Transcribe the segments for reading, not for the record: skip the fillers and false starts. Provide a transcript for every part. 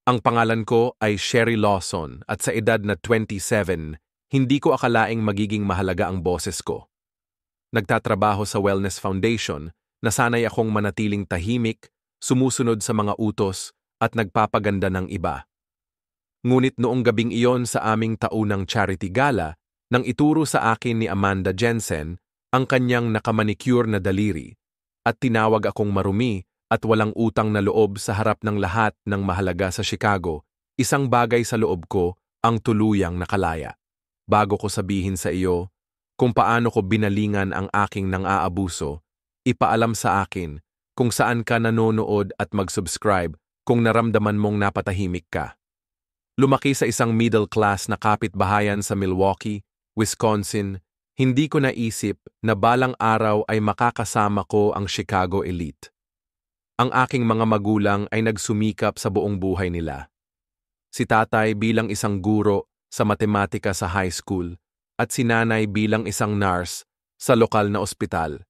Ang pangalan ko ay Sherry Lawson at sa edad na 27, hindi ko akalaing magiging mahalaga ang boses ko. Nagtatrabaho sa Wellness Foundation, nasanay akong manatiling tahimik, sumusunod sa mga utos at nagpapaganda ng iba. Ngunit noong gabing iyon sa aming taunang charity gala, nang ituro sa akin ni Amanda Jensen ang kanyang nakamanicure na daliri at tinawag akong marumi at walang utang na loob sa harap ng lahat ng mahalaga sa Chicago, isang bagay sa loob ko ang tuluyang nakalaya. Bago ko sabihin sa iyo kung paano ko binalingan ang aking nang-aabuso, ipaalam sa akin kung saan ka nanonood at mag-subscribe kung naramdaman mong napatahimik ka. Lumaki sa isang middle class na kapitbahayan sa Milwaukee, Wisconsin, hindi ko naisip na balang araw ay makakasama ko ang Chicago elite. Ang aking mga magulang ay nagsumikap sa buong buhay nila. Si tatay bilang isang guro sa matematika sa high school at si nanay bilang isang nurse sa lokal na ospital.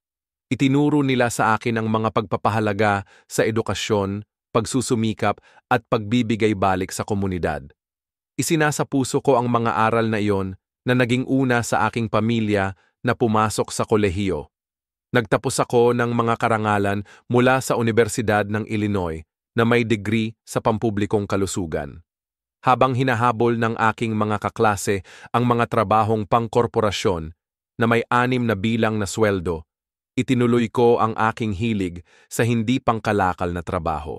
Itinuro nila sa akin ang mga pagpapahalaga sa edukasyon, pagsusumikap at pagbibigay balik sa komunidad. Isinasa puso ko ang mga aral na iyon na naging una sa aking pamilya na pumasok sa kolehiyo. Nagtapos ako ng mga karangalan mula sa Universidad ng Illinois na may degree sa pampublikong kalusugan. Habang hinahabol ng aking mga kaklase ang mga trabahong pangkorporasyon na may 6 na bilang na sweldo, itinuloy ko ang aking hilig sa hindi pangkalakal na trabaho.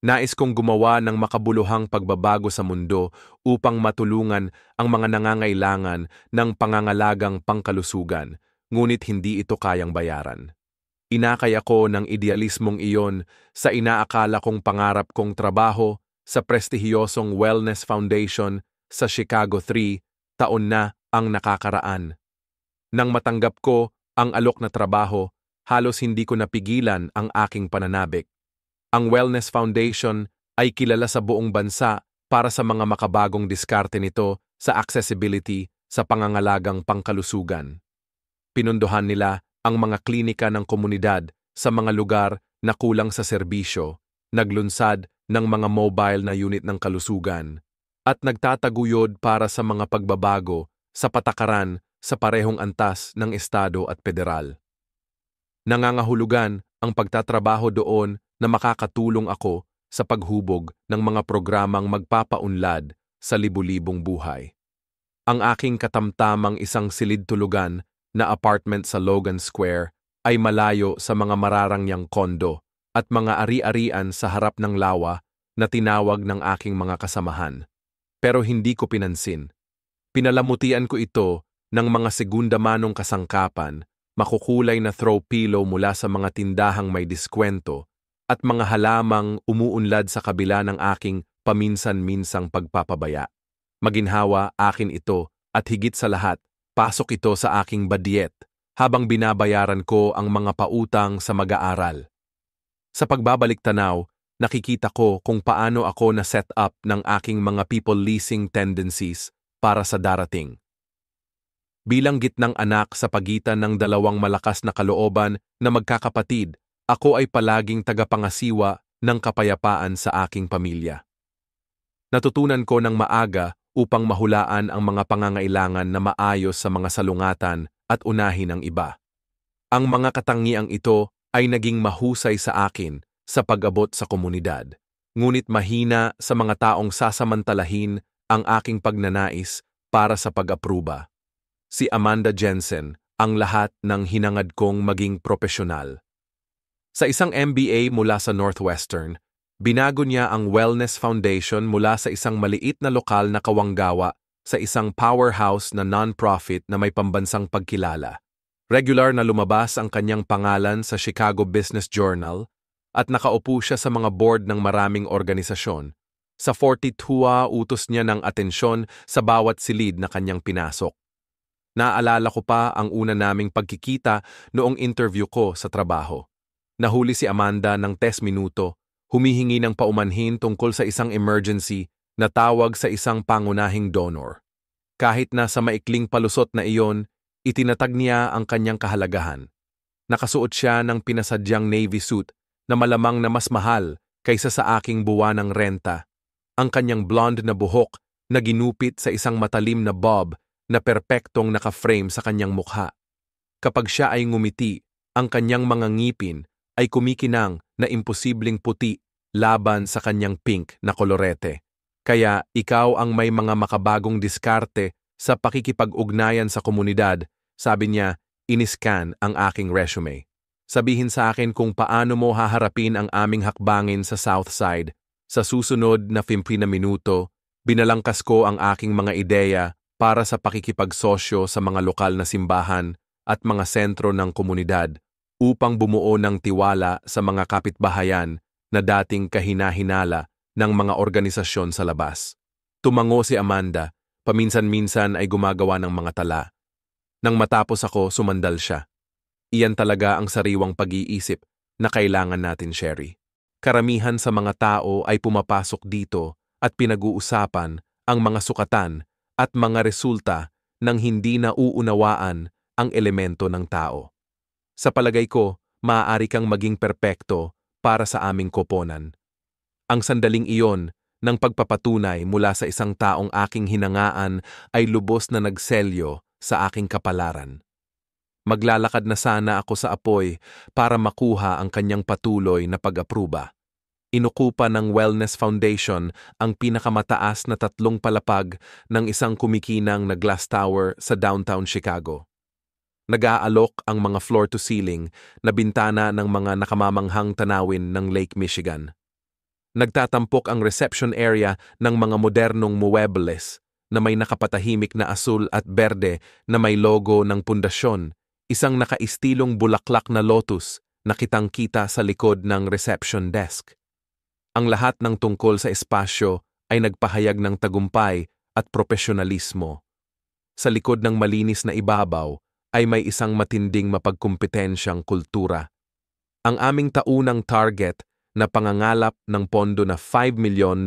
Nais kong gumawa ng makabuluhang pagbabago sa mundo upang matulungan ang mga nangangailangan ng pangangalagang pangkalusugan, ngunit hindi ito kayang bayaran. Inakay ako ng idealismong iyon sa inaakala kong pangarap kong trabaho sa prestihiyosong Wellness Foundation sa Chicago 3 taon na ang nakakaraan. Nang matanggap ko ang alok na trabaho, halos hindi ko napigilan ang aking pananabik. Ang Wellness Foundation ay kilala sa buong bansa para sa mga makabagong diskarte nito sa accessibility sa pangangalagang pangkalusugan. Pinunduhan nila ang mga klinika ng komunidad sa mga lugar na kulang sa serbisyo, naglunsad ng mga mobile na unit ng kalusugan, at nagtataguyod para sa mga pagbabago sa patakaran sa parehong antas ng estado at federal. Nangangahulugan ang pagtatrabaho doon na makakatulong ako sa paghubog ng mga programang magpapaunlad sa libu-libong buhay. Ang aking katamtamang isang silid-tulugan na apartment sa Logan Square ay malayo sa mga mararangyang kondo at mga ari-arian sa harap ng lawa na tinawag ng aking mga kasamahan. Pero hindi ko pinansin. Pinalamutian ko ito ng mga segunda-manong kasangkapan, makukulay na throw pillow mula sa mga tindahang may diskwento at mga halamang umuunlad sa kabila ng aking paminsan-minsang pagpapabaya. Maginhawa akin ito at higit sa lahat, pasok ito sa aking badyet habang binabayaran ko ang mga pautang sa mag-aaral. Sa pagbabalik tanaw, nakikita ko kung paano ako na-set up ng aking mga people-pleasing tendencies para sa darating. Bilang gitnang anak sa pagitan ng dalawang malakas na kalooban na magkakapatid, ako ay palaging tagapangasiwa ng kapayapaan sa aking pamilya. Natutunan ko ng maaga upang mahulaan ang mga pangangailangan na maayos sa mga salungatan at unahin ang iba. Ang mga katangiang ito ay naging mahusay sa akin sa pag-abot sa komunidad, ngunit mahina sa mga taong sasamantalahin ang aking pagnanais para sa pag-apruba. Si Amanda Jensen ang lahat ng hinangad kong maging propesyonal. Sa isang MBA mula sa Northwestern, binago niya ang Wellness Foundation mula sa isang maliit na lokal na kawanggawa sa isang powerhouse na non-profit na may pambansang pagkilala. Regular na lumabas ang kanyang pangalan sa Chicago Business Journal at nakaupo siya sa mga board ng maraming organisasyon. Sa 42, utos niya ng atensyon sa bawat silid na kanyang pinasok. Naaalala ko pa ang una naming pagkikita noong interview ko sa trabaho. Nahuli si Amanda ng 10 minuto, humihingi ng paumanhin tungkol sa isang emergency na tawag sa isang pangunahing donor. Kahit na sa maikling palusot na iyon, itinatag niya ang kanyang kahalagahan. Nakasuot siya ng pinasadyang navy suit na malamang na mas mahal kaysa sa aking buwanang renta. ang kanyang blonde na buhok na ginupit sa isang matalim na bob na perpektong naka-frame sa kanyang mukha. Kapag siya ay ngumiti, ang kanyang mga ngipin ay kumikinang na imposibleng puti laban sa kanyang pink na kolorete. Kaya ikaw ang may mga makabagong diskarte sa pakikipag-ugnayan sa komunidad, sabi niya, iniscan ang aking resume. Sabihin sa akin kung paano mo haharapin ang aming hakbangin sa Southside. Sa susunod na 15 na minuto, binalangkas ko ang aking mga ideya para sa pakikipagsosyo sa mga lokal na simbahan at mga sentro ng komunidad upang bumuo ng tiwala sa mga kapitbahayan na dating kahina-hinala ng mga organisasyon sa labas. Tumango si Amanda, paminsan-minsan ay gumagawa ng mga tala. Nang matapos ako, sumandal siya. Iyan talaga ang sariwang pag-iisip na kailangan natin, Sherry. Karamihan sa mga tao ay pumapasok dito at pinag-uusapan ang mga sukatan at mga resulta ng hindi nauunawaan ang elemento ng tao. Sa palagay ko, maaari kang maging perpekto para sa aming koponan. Ang sandaling iyon ng pagpapatunay mula sa isang taong aking hinangaan ay lubos na nagselyo sa aking kapalaran. Maglalakad na sana ako sa apoy para makuha ang kanyang patuloy na pag-apruba. Inukupa ng Wellness Foundation ang pinakamataas na 3 palapag ng isang kumikinang na glass tower sa downtown Chicago. Nag-aalok ang mga floor-to-ceiling na bintana ng mga nakamamanghang tanawin ng Lake Michigan. Nagtatampok ang reception area ng mga modernong muebles na may nakapatahimik na asul at berde na may logo ng pundasyon, isang nakaistilong bulaklak na lotus na kitang-kita sa likod ng reception desk. Ang lahat ng tungkol sa espasyo ay nagpahayag ng tagumpay at profesionalismo. Sa likod ng malinis na ibabaw ay may isang matinding mapagkumpetensyang kultura. Ang aming taunang target na pangangalap ng pondo na $5 million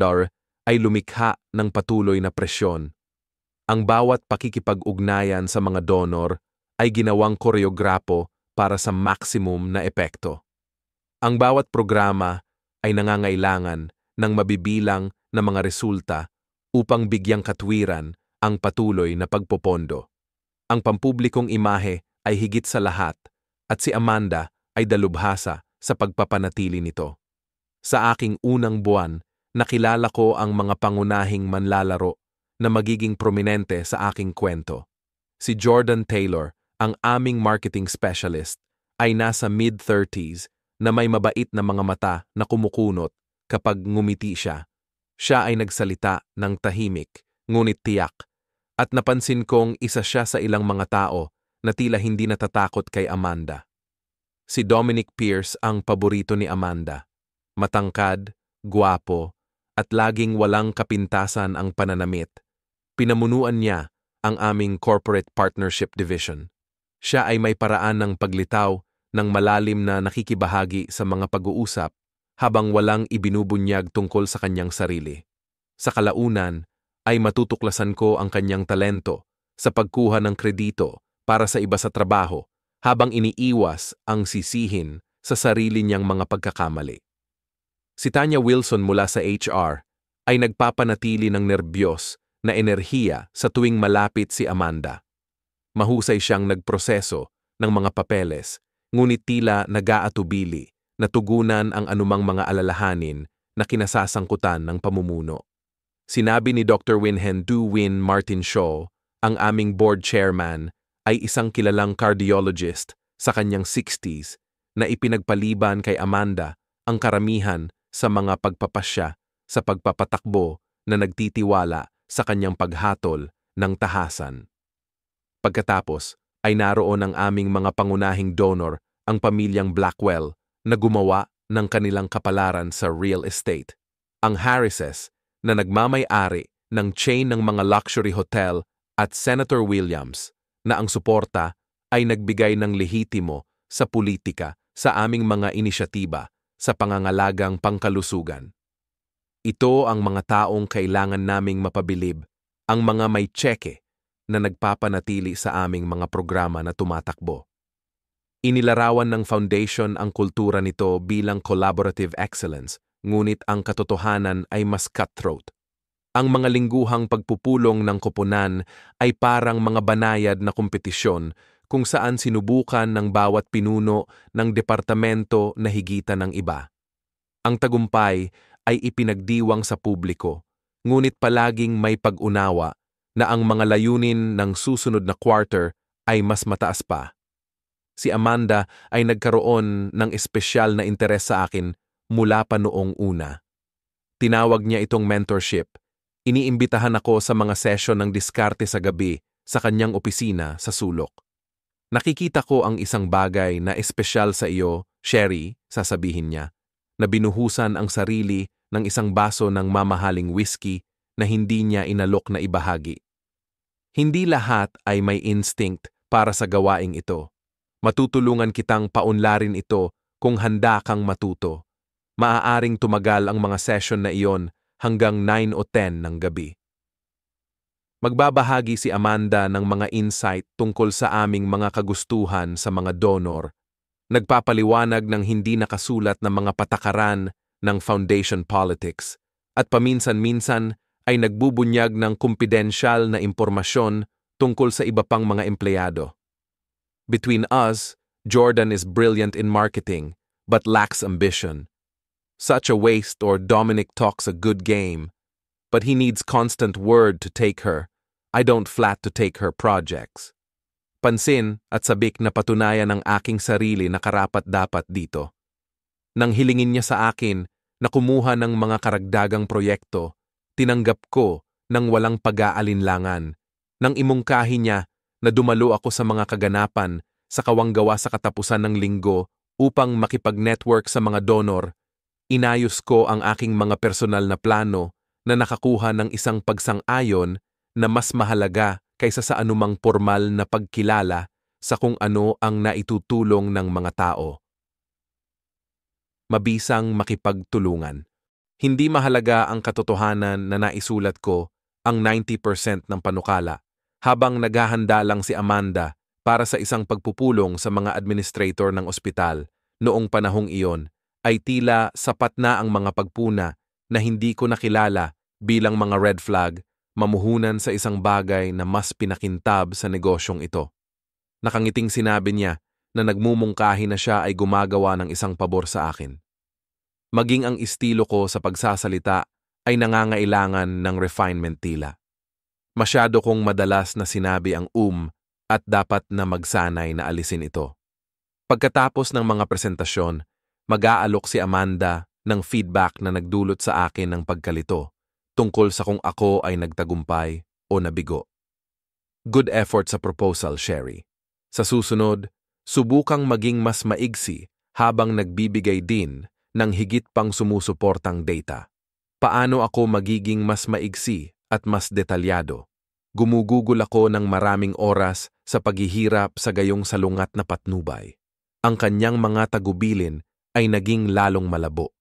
ay lumikha ng patuloy na presyon. Ang bawat pakikipag-ugnayan sa mga donor ay ginawang koreograpo para sa maximum na epekto. Ang bawat programa ay nangangailangan ng mabibilang na mga resulta upang bigyang katwiran ang patuloy na pagpopondo. Ang pampublikong imahe ay higit sa lahat at si Amanda ay dalubhasa sa pagpapanatili nito. Sa aking unang buwan, nakilala ko ang mga pangunahing manlalaro na magiging prominente sa aking kwento. Si Jordan Taylor, ang aming marketing specialist, ay nasa mid-30s na may mabait na mga mata na kumukunot kapag ngumiti siya. Siya ay nagsalita ng tahimik, ngunit tiyak, at napansin kong isa siya sa ilang mga tao na tila hindi natatakot kay Amanda. Si Dominic Pierce ang paborito ni Amanda. Matangkad, gwapo, at laging walang kapintasan ang pananamit. Pinamunuan niya ang aming corporate partnership division. Siya ay may paraan ng paglitaw ng malalim na nakikibahagi sa mga pag-uusap habang walang ibinubunyag tungkol sa kanyang sarili. Sa kalaunan ay matutuklasan ko ang kanyang talento sa pagkuha ng kredito para sa iba sa trabaho habang iniiwas ang sisihin sa sarili niyang mga pagkakamali. Si Tanya Wilson mula sa HR ay nagpapanatili ng nerbiyos na enerhiya sa tuwing malapit si Amanda. Mahusay siyang nagproseso ng mga papeles, ngunit tila nag-aatubili na tugunan ang anumang mga alalahanin na kinasasangkutan ng pamumuno. Sinabi ni Dr. Winhen Du Win Martin Shaw, ang aming board chairman, ay isang kilalang cardiologist sa kanyang 60s na ipinagpaliban kay Amanda ang karamihan sa mga pagpapasya sa pagpapatakbo na nagtitiwala sa kanyang paghatol ng tahasan. Pagkatapos ay naroon ang aming mga pangunahing donor, ang pamilyang Blackwell, na gumawa ng kanilang kapalaran sa real estate. Ang Harrises, na nagmamay-ari ng chain ng mga luxury hotel, at Senator Williams, na ang suporta ay nagbigay ng lehitimo sa politika sa aming mga inisyatiba sa pangangalagang pangkalusugan. Ito ang mga taong kailangan naming mapabilib, ang mga may tseke na nagpapanatili sa aming mga programa na tumatakbo. Inilarawan ng foundation ang kultura nito bilang collaborative excellence, ngunit ang katotohanan ay mas cutthroat. Ang mga lingguhang pagpupulong ng koponan ay parang mga banayad na kompetisyon kung saan sinubukan ng bawat pinuno ng departamento na higitan ng iba. Ang tagumpay ay ipinagdiwang sa publiko, ngunit palaging may pag-unawa na ang mga layunin ng susunod na quarter ay mas mataas pa. Si Amanda ay nagkaroon ng espesyal na interes sa akin mula pa noong una. Tinawag niya itong mentorship. Iniimbitahan ako sa mga session ng diskarte sa gabi sa kanyang opisina sa sulok. Nakikita ko ang isang bagay na espesyal sa iyo, Sherry, sasabihin niya, na binuhusan ang sarili ng isang baso ng mamahaling whiskey na hindi niya inalok na ibahagi. Hindi lahat ay may instinct para sa gawaing ito. Matutulungan kitang paunlarin ito kung handa kang matuto. Maaaring tumagal ang mga session na iyon hanggang 9 o 10 ng gabi. Magbabahagi si Amanda ng mga insight tungkol sa aming mga kagustuhan sa mga donor. Nagpapaliwanag ng hindi nakasulat na mga patakaran ng foundation politics at paminsan-minsan ay nagbubunyag ng kumpidensyal na impormasyon tungkol sa iba pang mga empleyado. Between us, Jordan is brilliant in marketing but lacks ambition. Such a waste, or Dominic talks a good game, but he needs constant word to take her. I don't flat to take her projects. Pansin at sabik na patunayan ng aking sarili na karapat-dapat dito. Nang hilingin niya sa akin na kumuha ng mga karagdagang proyekto, tinanggap ko ng walang pag-aalinlangan. Nang imungkahi niya na dumalo ako sa mga kaganapan sa kawanggawa sa katapusan ng linggo upang makipag-network sa mga donor, inayos ko ang aking mga personal na plano na nakakuha ng isang pagsang-ayon na mas mahalaga kaysa sa anumang formal na pagkilala sa kung ano ang naitutulong ng mga tao. Mabisang makipagtulungan. Hindi mahalaga ang katotohanan na naisulat ko ang 90% ng panukala habang naghahanda lang si Amanda para sa isang pagpupulong sa mga administrator ng ospital noong panahong iyon. Ay tila sapat na ang mga pagpuna na hindi ko nakilala bilang mga red flag, mamuhunan sa isang bagay na mas pinakintab sa negosyong ito. Nakangiting sinabi niya na nagmumungkahi na siya ay gumagawa ng isang pabor sa akin. Maging ang estilo ko sa pagsasalita ay nangangailangan ng refinement tila. Masyado kong madalas na sinabi ang at dapat na magsanay na alisin ito. Pagkatapos ng mga presentasyon, mag-aalok si Amanda ng feedback na nagdulot sa akin ng pagkalito tungkol sa kung ako ay nagtagumpay o nabigo. Good effort sa proposal, Sherry. Sa susunod, subukang maging mas maigsi habang nagbibigay din ng higit pang sumusuportang data. Paano ako magiging mas maigsi at mas detalyado? Gumugugol ako ng maraming oras sa paghihirap sa gayong salungat na patnubay. Ang kanyang mga tagubilin ay naging lalong malabo,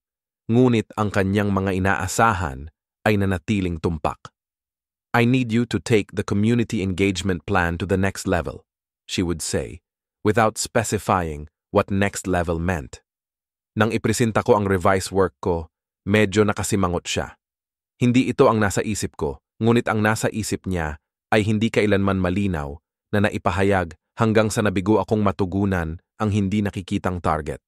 ngunit ang kanyang mga inaasahan ay nanatiling tumpak. I need you to take the community engagement plan to the next level, she would say, without specifying what next level meant. Nang ipresenta ko ang revised work ko, medyo nakasimangot siya. Hindi ito ang nasa isip ko, ngunit ang nasa isip niya ay hindi kailanman malinaw na naipahayag hanggang sa nabigo akong matugunan ang hindi nakikitang target.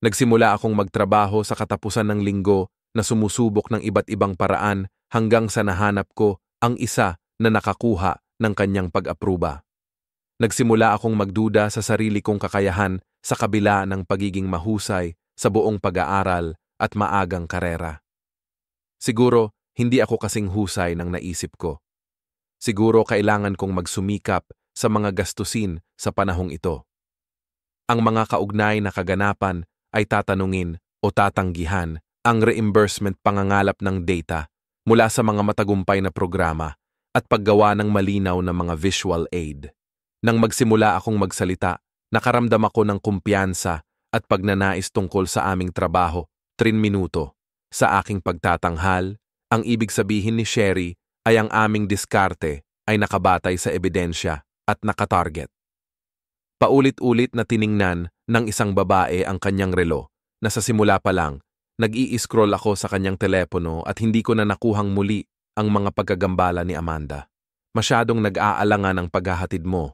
Nagsimula akong magtrabaho sa katapusan ng linggo na sumusubok ng iba't ibang paraan hanggang sa nahanap ko ang isa na nakakuha ng kanyang pag-apruba. Nagsimula akong magduda sa sarili kong kakayahan sa kabila ng pagiging mahusay sa buong pag-aaral at maagang karera. Siguro, hindi ako kasing husay ng naisip ko. Siguro kailangan kong magsumikap sa mga gastusin sa panahong ito. Ang mga kaugnay na kaganapan ay tatanungin o tatanggihan ang reimbursement pangangalap ng data mula sa mga matagumpay na programa at paggawa ng malinaw na mga visual aid. Nang magsimula akong magsalita, nakaramdam ako ng kumpiyansa at pagnanais tungkol sa aming trabaho, 3 minuto. Sa aking pagtatanghal, ang ibig sabihin ni Sherry ay ang aming diskarte ay nakabatay sa ebidensya at nakatarget. Paulit-ulit na tiningnan ng isang babae ang kanyang relo na sa simula pa lang, nag-i-scroll ako sa kanyang telepono at hindi ko na nakuhang muli ang mga pagkagambala ni Amanda. Masyadong nag-aalangan ang paghahatid mo.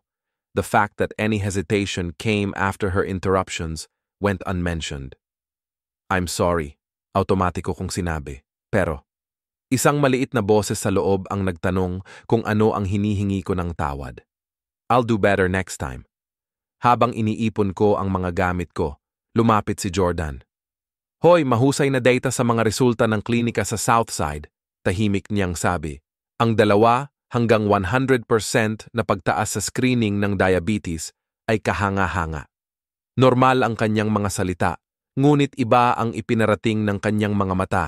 The fact that any hesitation came after her interruptions went unmentioned. I'm sorry, automatiko kong sinabi. Pero, isang maliit na boses sa loob ang nagtanong kung ano ang hinihingi ko ng tawad. I'll do better next time. Habang iniipon ko ang mga gamit ko, lumapit si Jordan. Hoy, mahusay na data sa mga resulta ng klinika sa Southside, tahimik niyang sabi. Ang 2 hanggang 100% na pagtaas sa screening ng diabetes ay kahanga-hanga. Normal ang kanyang mga salita, ngunit iba ang ipinarating ng kanyang mga mata,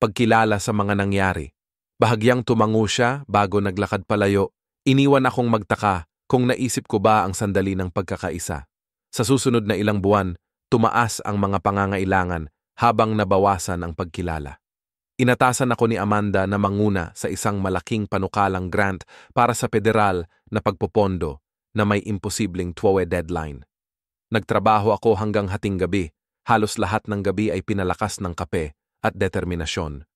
pagkilala sa mga nangyari. Bahagyang tumango siya bago naglakad palayo. Iniwan akong magtaka kung naisip ko ba ang sandali ng pagkakaisa. Sa susunod na ilang buwan, tumaas ang mga pangangailangan habang nabawasan ang pagkilala. Inatasan ako ni Amanda na manguna sa isang malaking panukalang grant para sa federal na pagpopondo na may imposibleng 2 deadline. Nagtrabaho ako hanggang hating gabi. Halos lahat ng gabi ay pinalakas ng kape at determinasyon.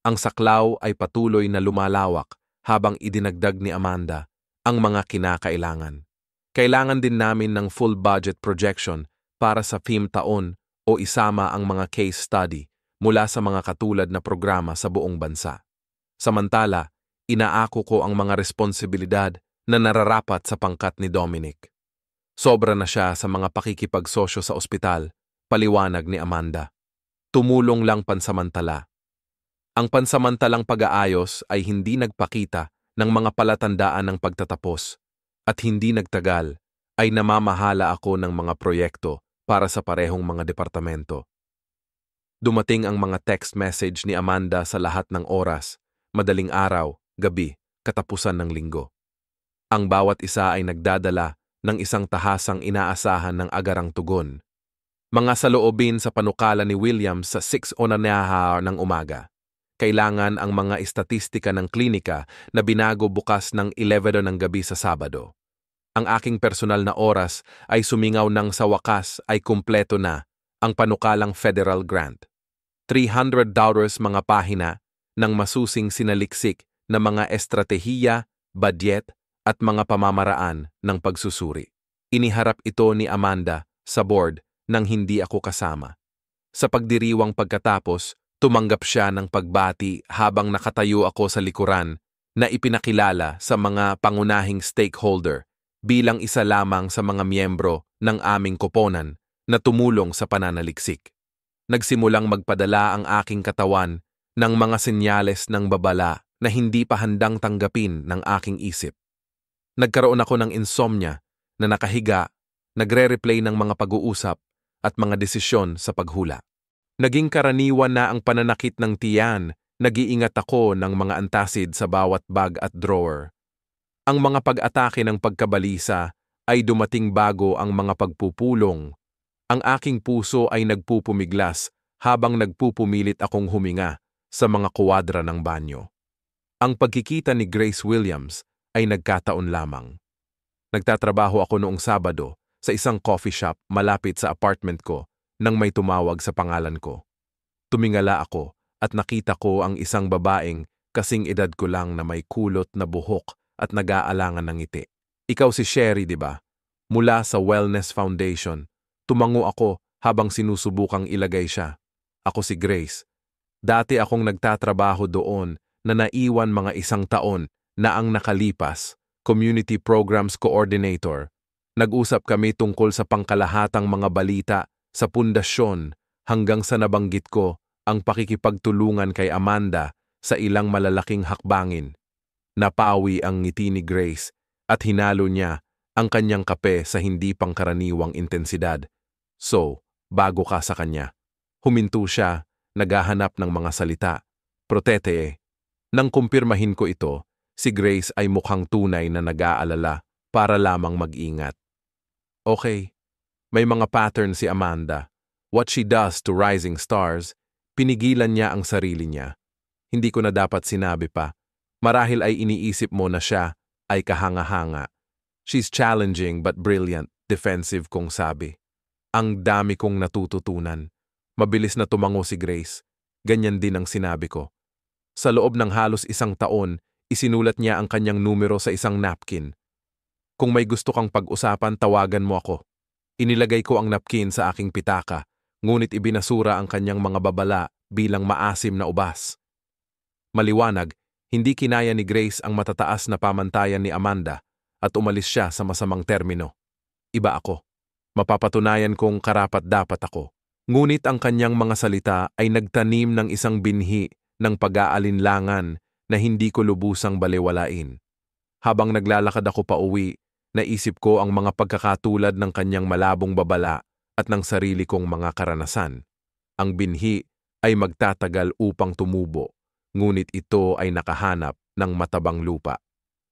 Ang saklaw ay patuloy na lumalawak habang idinagdag ni Amanda ang mga kinakailangan. Kailangan din namin ng full budget projection para sa theme taon o isama ang mga case study mula sa mga katulad na programa sa buong bansa. Samantala, inaako ko ang mga responsibilidad na nararapat sa pangkat ni Dominic. Sobra na siya sa mga pakikipagsosyo sa ospital, paliwanag ni Amanda. Tumulong lang pansamantala. Ang pansamantalang pag-aayos ay hindi nagpakita ng mga palatandaan ng pagtatapos at hindi nagtagal ay namamahala ako ng mga proyekto para sa parehong mga departamento. Dumating ang mga text message ni Amanda sa lahat ng oras, madaling araw, gabi, katapusan ng linggo. Ang bawat isa ay nagdadala ng isang tahasang inaasahan ng agarang tugon. Mga saloobin sa panukala ni Williams sa 6 ng umaga. Kailangan ang mga estatistika ng klinika na binago bukas ng 11 ng gabi sa Sabado. Ang aking personal na oras ay sumingaw ng sa wakas ay kumpleto na ang panukalang federal grant. $300 mga pahina ng masusing sinaliksik na mga estratehiya, budget at mga pamamaraan ng pagsusuri. Iniharap ito ni Amanda sa board nang hindi ako kasama. Sa pagdiriwang pagkatapos, tumanggap siya ng pagbati habang nakatayo ako sa likuran na ipinakilala sa mga pangunahing stakeholder bilang isa lamang sa mga miyembro ng aming koponan na tumulong sa pananaliksik. Nagsimulang magpadala ang aking katawan ng mga senyales ng babala na hindi pa handang tanggapin ng aking isip. Nagkaroon ako ng insomnia na nakahiga, nagre-replay ng mga pag-uusap at mga desisyon sa paghula. Naging karaniwan na ang pananakit ng tiyan, nag-iingat ako ng mga antacid sa bawat bag at drawer. Ang mga pag-atake ng pagkabalisa ay dumating bago ang mga pagpupulong. Ang aking puso ay nagpupumiglas habang nagpupumilit akong huminga sa mga kuwadra ng banyo. Ang pagkikita ni Grace Williams ay nagkataon lamang. Nagtatrabaho ako noong Sabado sa isang coffee shop malapit sa apartment ko nang may tumawag sa pangalan ko. Tumingala ako at nakita ko ang isang babaeng kasing edad ko lang na may kulot na buhok at nag-aalangan ng ngiti. Ikaw si Sherry, di ba? Mula sa Wellness Foundation. Tumango ako habang sinusubukang ilagay siya. Ako si Grace. Dati akong nagtatrabaho doon na naiwan mga 1 taon na ang nakalipas, Community Programs Coordinator. Nag-usap kami tungkol sa pangkalahatang mga balita sa pundasyon hanggang sa nabanggit ko ang pakikipagtulungan kay Amanda sa ilang malalaking hakbangin. Napawi ang ngiti ni Grace at hinalo niya ang kanyang kape sa hindi pangkaraniwang intensidad. So, bago ka sa kanya. Huminto siya, naghahanap ng mga salita. Protete. Nang kumpirmahin ko ito, si Grace ay mukhang tunay na nag-aalala para lamang mag-ingat. Okay, may mga pattern si Amanda. What she does to rising stars, pinigilan niya ang sarili niya. Hindi ko na dapat sinabi pa. Marahil ay iniisip mo na siya ay kahanga-hanga. She's challenging but brilliant, defensive kong sabi. Ang dami kong natututunan. Mabilis na tumango si Grace. Ganyan din ang sinabi ko. Sa loob ng halos 1 taon, isinulat niya ang kanyang numero sa isang napkin. Kung may gusto kang pag-usapan, tawagan mo ako. Inilagay ko ang napkin sa aking pitaka, ngunit ibinasura ang kanyang mga babala bilang maasim na ubas. Maliwanag, hindi kinaya ni Grace ang matataas na pamantayan ni Amanda at umalis siya sa masamang termino. Iba ako. Mapapatunayan kong karapat-dapat ako. Ngunit ang kanyang mga salita ay nagtanim ng isang binhi ng pag-aalinlangan na hindi ko lubusang balewalain. Habang naglalakad ako pa uwi, naisip ko ang mga pagkakatulad ng kanyang malabong babala at ng sarili kong mga karanasan. Ang binhi ay magtatagal upang tumubo, ngunit ito ay nakahanap ng matabang lupa.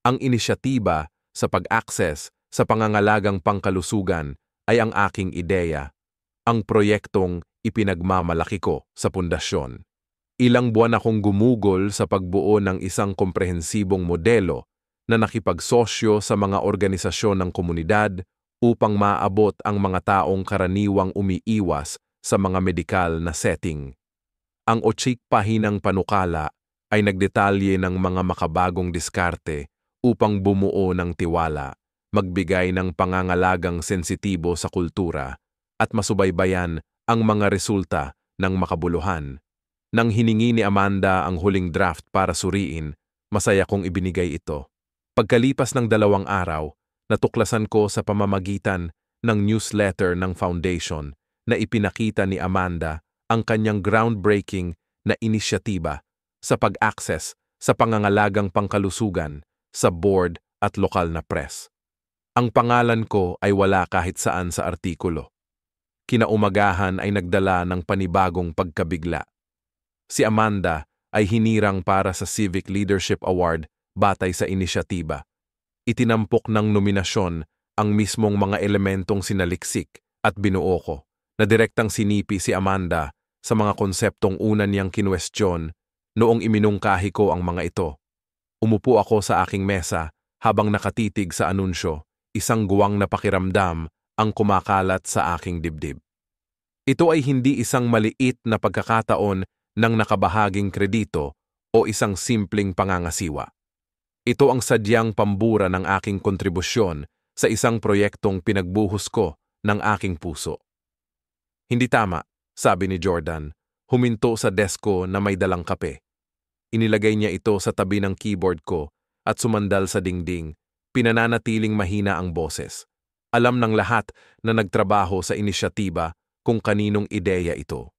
Ang inisyatiba sa pag-access sa pangangalagang pangkalusugan ay ang aking ideya, ang proyektong ipinagmamalaki ko sa pundasyon. Ilang buwan akong gumugol sa pagbuo ng isang komprehensibong modelo na nakipagsosyo sa mga organisasyon ng komunidad upang maabot ang mga taong karaniwang umiiwas sa mga medikal na setting. Ang 8 pahinang panukala ay nagdetalye ng mga makabagong diskarte upang bumuo ng tiwala, magbigay ng pangangalagang sensitibo sa kultura, at masubaybayan ang mga resulta ng makabuluhan. Nang hiningi ni Amanda ang huling draft para suriin, masaya kong ibinigay ito. Pagkalipas ng 2 araw, natuklasan ko sa pamamagitan ng newsletter ng foundation na ipinakita ni Amanda ang kanyang groundbreaking na inisyatiba sa pag-access sa pangangalagang pangkalusugan sa board at lokal na press. Ang pangalan ko ay wala kahit saan sa artikulo. Kinaumagahan ay nagdala ng panibagong pagkabigla. Si Amanda ay hinirang para sa Civic Leadership Award batay sa inisyatiba. Itinampok ng nominasyon ang mismong mga elementong sinaliksik at binuo ko, na direktang sinipi si Amanda sa mga konseptong una niyang kinwestiyon noong iminungkahi ko ang mga ito. Umupo ako sa aking mesa habang nakatitig sa anunsyo, isang guwang na pakiramdam ang kumakalat sa aking dibdib. Ito ay hindi isang maliit na pagkakataon ng nakabahaging kredito o isang simpleng pangangasiwa. Ito ang sadyang pambura ng aking kontribusyon sa isang proyektong pinagbuhos ko ng aking puso. Hindi tama, sabi ni Jordan, huminto sa desk ko na may dalang kape. Inilagay niya ito sa tabi ng keyboard ko at sumandal sa dingding, pinananatiling mahina ang boses. Alam ng lahat na nagtrabaho sa inisyatiba kung kaninong ideya ito.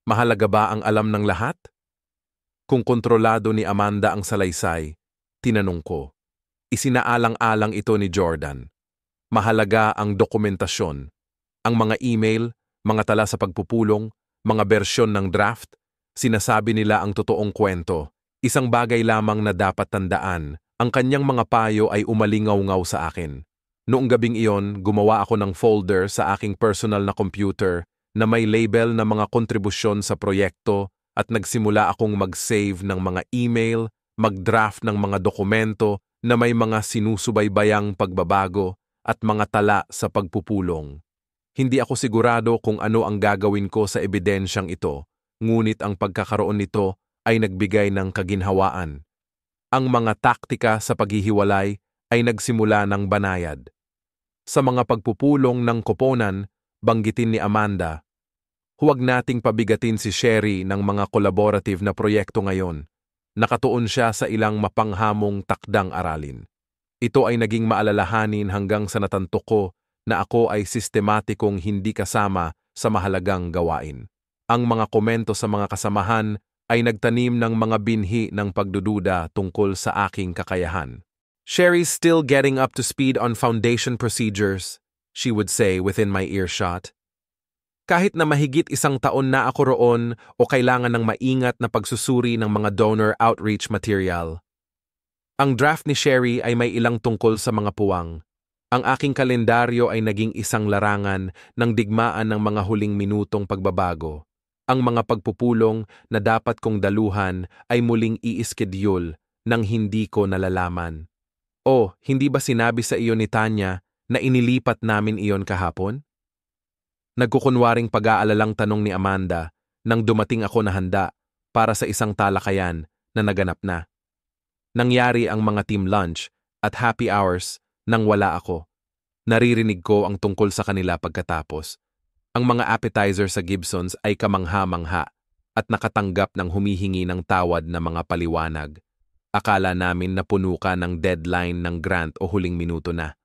Mahalaga ba ang alam ng lahat? Kung kontrolado ni Amanda ang salaysay, tinanong ko. Isinaalang-alang ito ni Jordan. Mahalaga ang dokumentasyon, ang mga email, mga tala sa pagpupulong, mga bersyon ng draft. Sinasabi nila ang totoong kwento. Isang bagay lamang na dapat tandaan, ang kanyang mga payo ay umalingaw-ngaw sa akin. Noong gabing iyon, gumawa ako ng folder sa aking personal na computer na may label na mga kontribusyon sa proyekto at nagsimula akong mag-save ng mga email, mag-draft ng mga dokumento na may mga sinusubaybayang pagbabago at mga tala sa pagpupulong. Hindi ako sigurado kung ano ang gagawin ko sa ebidensyang ito, ngunit ang pagkakaroon nito ay nagbigay ng kaginhawaan. Ang mga taktika sa paghihiwalay ay nagsimula ng banayad. Sa mga pagpupulong ng koponan, banggitin ni Amanda, huwag nating pabigatin si Sherry ng mga collaborative na proyekto ngayon. Nakatuon siya sa ilang mapanghamong takdang aralin. Ito ay naging maalalahanin hanggang sa natanto ko na ako ay sistematikong hindi kasama sa mahalagang gawain. Ang mga komento sa mga kasamahan ay nagtanim ng mga binhi ng pagdududa tungkol sa aking kakayahan. "Sherry's still getting up to speed on foundation procedures," she would say within my earshot. Kahit na mahigit 1 taon na ako roon o kailangan ng maingat na pagsusuri ng mga donor outreach material. Ang draft ni Sherry ay may ilang tungkol sa mga puwang. Ang aking kalendaryo ay naging isang larangan ng digmaan ng mga huling minutong pagbabago. Ang mga pagpupulong na dapat kong daluhan ay muling i-schedule nang hindi ko nalalaman. "Oh, hindi ba sinabi sa iyo ni Tanya na inilipat namin iyon kahapon?" Nagkukunwaring pag-aalalang tanong ni Amanda nang dumating ako na handa para sa isang talakayan na naganap na. Nangyari ang mga team lunch at happy hours nang wala ako. Naririnig ko ang tungkol sa kanila pagkatapos. Ang mga appetizer sa Gibsons ay kamangha-mangha at nakatanggap ng humihingi ng tawad na mga paliwanag. Akala namin na puno ka ng deadline ng grant o huling minuto na.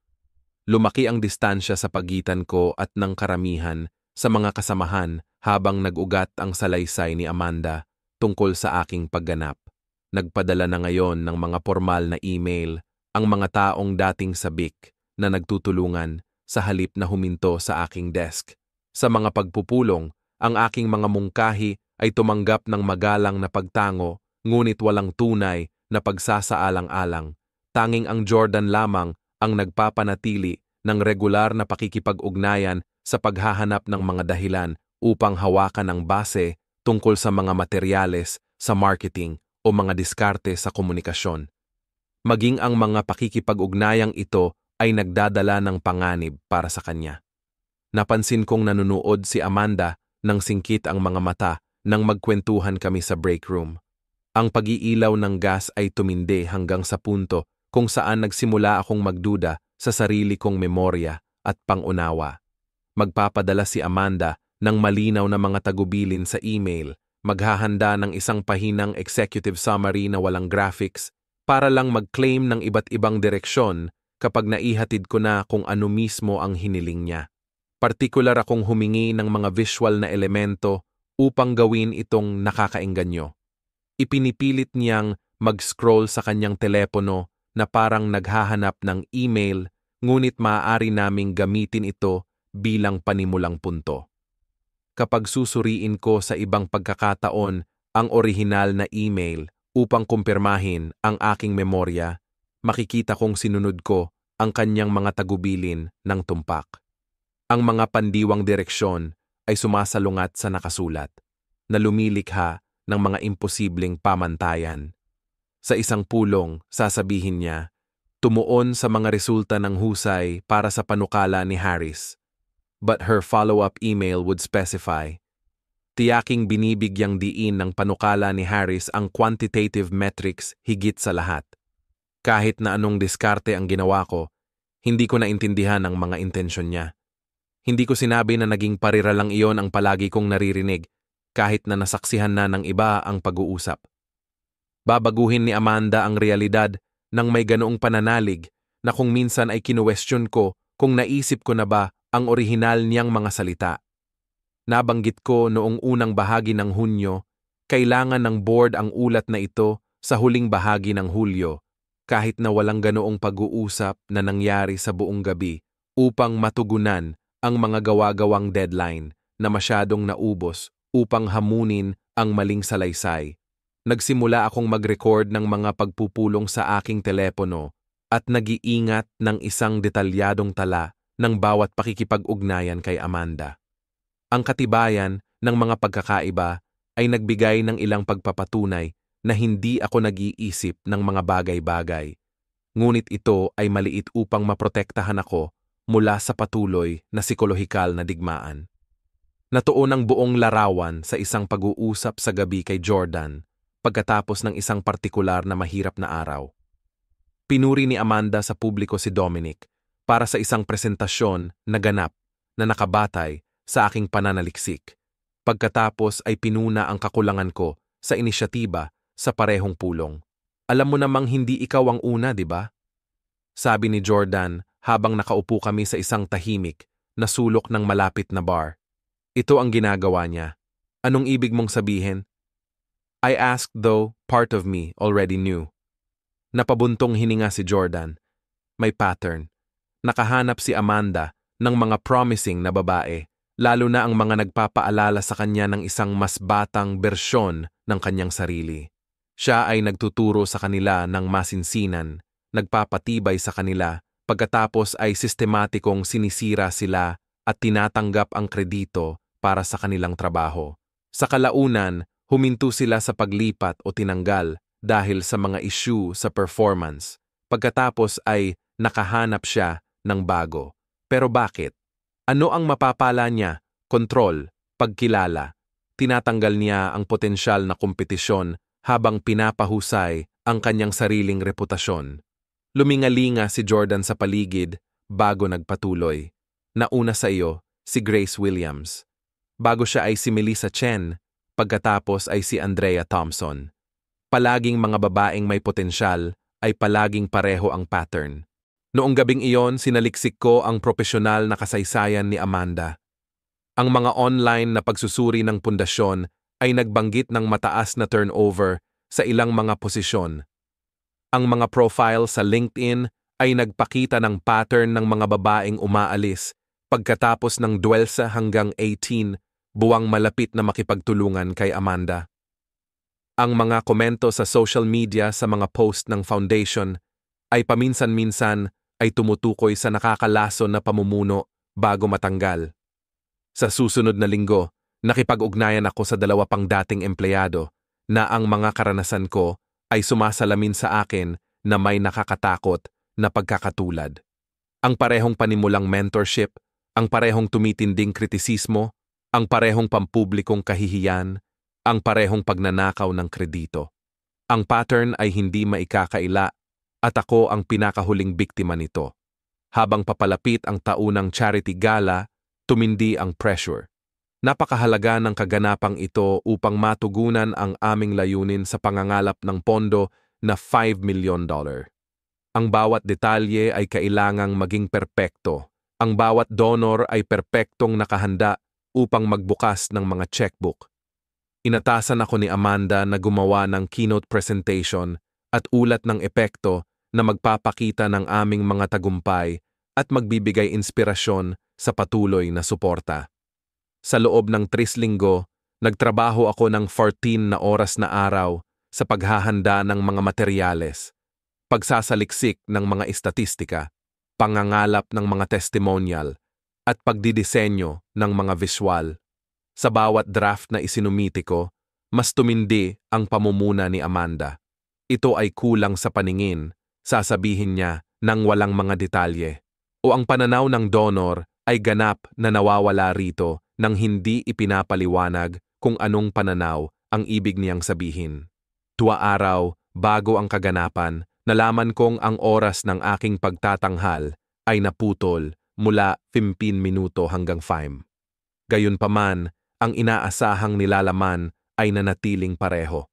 Lumaki ang distansya sa pagitan ko at ng karamihan sa mga kasamahan habang nag-ugat ang salaysay ni Amanda tungkol sa aking pagganap. Nagpadala na ngayon ng mga formal na email ang mga taong dating sabik na nagtutulungan sa halip na huminto sa aking desk. Sa mga pagpupulong, ang aking mga mungkahi ay tumanggap ng magalang na pagtango ngunit walang tunay na pagsasaalang-alang. Tanging ang Jordan lamang ang nagpapanatili ng regular na pakikipag-ugnayan sa paghahanap ng mga dahilan upang hawakan ang base tungkol sa mga materyales sa marketing o mga diskarte sa komunikasyon. Maging ang mga pakikipag-ugnayang ito ay nagdadala ng panganib para sa kanya. Napansin kong nanunood si Amanda nang singkit ang mga mata nang magkwentuhan kami sa break room. Ang pag-iilaw ng gas ay tumindi hanggang sa punto kung saan nagsimula akong magduda sa sarili kong memorya at pangunawa. Magpapadala si Amanda ng malinaw na mga tagubilin sa email, maghahanda ng isang pahinang executive summary na walang graphics para lang mag-claim ng iba't ibang direksyon kapag naihatid ko na kung ano mismo ang hiniling niya. Partikular akong humingi ng mga visual na elemento upang gawin itong nakakaengganyo. Ipinipilit niyang mag-scroll sa kanyang telepono na parang naghahanap ng email, ngunit maaari naming gamitin ito bilang panimulang punto. Kapag susuriin ko sa ibang pagkakataon ang orihinal na email upang kumpirmahin ang aking memorya, makikita kong sinunod ko ang kanyang mga tagubilin ng tumpak. Ang mga pandiwang direksyon ay sumasalungat sa nakasulat, na lumilikha ng mga imposibleng pamantayan. Sa isang pulong, sasabihin niya, tumuon sa mga resulta ng husay para sa panukala ni Harris. But her follow-up email would specify, tiyaking binibigyang diin ng panukala ni Harris ang quantitative metrics higit sa lahat. Kahit na anong diskarte ang ginawa ko, hindi ko naintindihan ang mga intensyon niya. Hindi ko sinabi na naging parira lang iyon ang palagi kong naririnig, kahit na nasaksihan na ng iba ang pag-uusap. Babaguhin ni Amanda ang realidad ng may ganoong pananalig na kung minsan ay kinuwestiyon ko kung naisip ko na ba ang orihinal niyang mga salita. Nabanggit ko noong unang bahagi ng Hunyo, kailangan ng board ang ulat na ito sa huling bahagi ng Hulyo, kahit na walang ganoong pag-uusap na nangyari sa buong gabi upang matugunan ang mga gawa-gawang deadline na masyadong naubos upang hamunin ang maling salaysay. Nagsimula akong mag-record ng mga pagpupulong sa aking telepono at nag-iingat ng isang detalyadong tala ng bawat pakikipag-ugnayan kay Amanda. Ang katibayan ng mga pagkakaiba ay nagbigay ng ilang pagpapatunay na hindi ako nag-iisip ng mga bagay-bagay. Ngunit ito ay maliit upang maprotektahan ako mula sa patuloy na psikolohikal na digmaan. Natuon ang buong larawan sa isang pag-uusap sa gabi kay Jordan pagkatapos ng isang partikular na mahirap na araw. Pinuri ni Amanda sa publiko si Dominic para sa isang presentasyon na ganap na nakabatay sa aking pananaliksik. Pagkatapos ay pinuna ang kakulangan ko sa inisyatiba sa parehong pulong. Alam mo namang hindi ikaw ang una, di ba? Sabi ni Jordan habang nakaupo kami sa isang tahimik na sulok ng malapit na bar. Ito ang ginagawa niya. Anong ibig mong sabihin? I asked though part of me already knew. Napabuntong hininga si Jordan. May pattern. Nakahanap si Amanda ng mga promising na babae, lalo na ang mga nagpapaalala sa kanya ng isang mas batang bersyon ng kanyang sarili. Siya ay nagtuturo sa kanila ng masinsinan, nagpapatibay sa kanila, pagkatapos ay sistematikong sinisira sila at tinatanggap ang kredito para sa kanilang trabaho. Sa kalaunan, huminto sila sa paglipat o tinanggal dahil sa mga issue sa performance. Pagkatapos ay nakahanap siya ng bago. Pero bakit? Ano ang mapapala niya? Kontrol, pagkilala. Tinatanggal niya ang potensyal na kompetisyon habang pinapahusay ang kanyang sariling reputasyon. Lumingalinga si Jordan sa paligid bago nagpatuloy. Nauna sa iyo si Grace Williams. Bago siya ay si Melissa Chen, pagkatapos ay si Andrea Thompson. Palaging mga babaeng may potensyal ay palaging pareho ang pattern. Noong gabing iyon, sinaliksik ko ang propesyonal na kasaysayan ni Amanda. Ang mga online na pagsusuri ng pundasyon ay nagbanggit ng mataas na turnover sa ilang mga posisyon. Ang mga profile sa LinkedIn ay nagpakita ng pattern ng mga babaeng umaalis pagkatapos ng 12 hanggang 18 buwang malapit na makipagtulungan kay Amanda. Ang mga komento sa social media sa mga post ng foundation ay paminsan-minsan ay tumutukoy sa nakakalason na pamumuno bago matanggal. Sa susunod na linggo, nakipag-ugnayan ako sa 2 pang dating empleyado na ang mga karanasan ko ay sumasalamin sa akin na may nakakatakot na pagkakatulad. Ang parehong panimulang mentorship, ang parehong tumitinding kritisismo, ang parehong pampublikong kahihiyan, ang parehong pagnanakaw ng kredito. Ang pattern ay hindi maikakaila at ako ang pinakahuling biktima nito. Habang papalapit ang taunang charity gala, tumindi ang pressure. Napakahalaga ng kaganapang ito upang matugunan ang aming layunin sa pangangalap ng pondo na $5 million. Ang bawat detalye ay kailangang maging perpekto. Ang bawat donor ay perpektong nakahanda upang magbukas ng mga checkbook. Inatasan ako ni Amanda na gumawa ng keynote presentation at ulat ng epekto na magpapakita ng aming mga tagumpay at magbibigay inspirasyon sa patuloy na suporta. Sa loob ng 3 linggo, nagtrabaho ako ng 14 na oras na araw sa paghahanda ng mga materyales, pagsasaliksik ng mga estatistika, pangangalap ng mga testimonial, at pagdidisenyo ng mga visual. Sa bawat draft na isinumiti ko, mas tumindi ang pamumuna ni Amanda. Ito ay kulang sa paningin, sasabihin niya nang walang mga detalye. O ang pananaw ng donor ay ganap na nawawala rito nang hindi ipinapaliwanag kung anong pananaw ang ibig niyang sabihin. 2 araw bago ang kaganapan, nalaman kong ang oras ng aking pagtatanghal ay naputol mula 15 minuto hanggang 5. Gayunpaman, ang inaasahang nilalaman ay nanatiling pareho.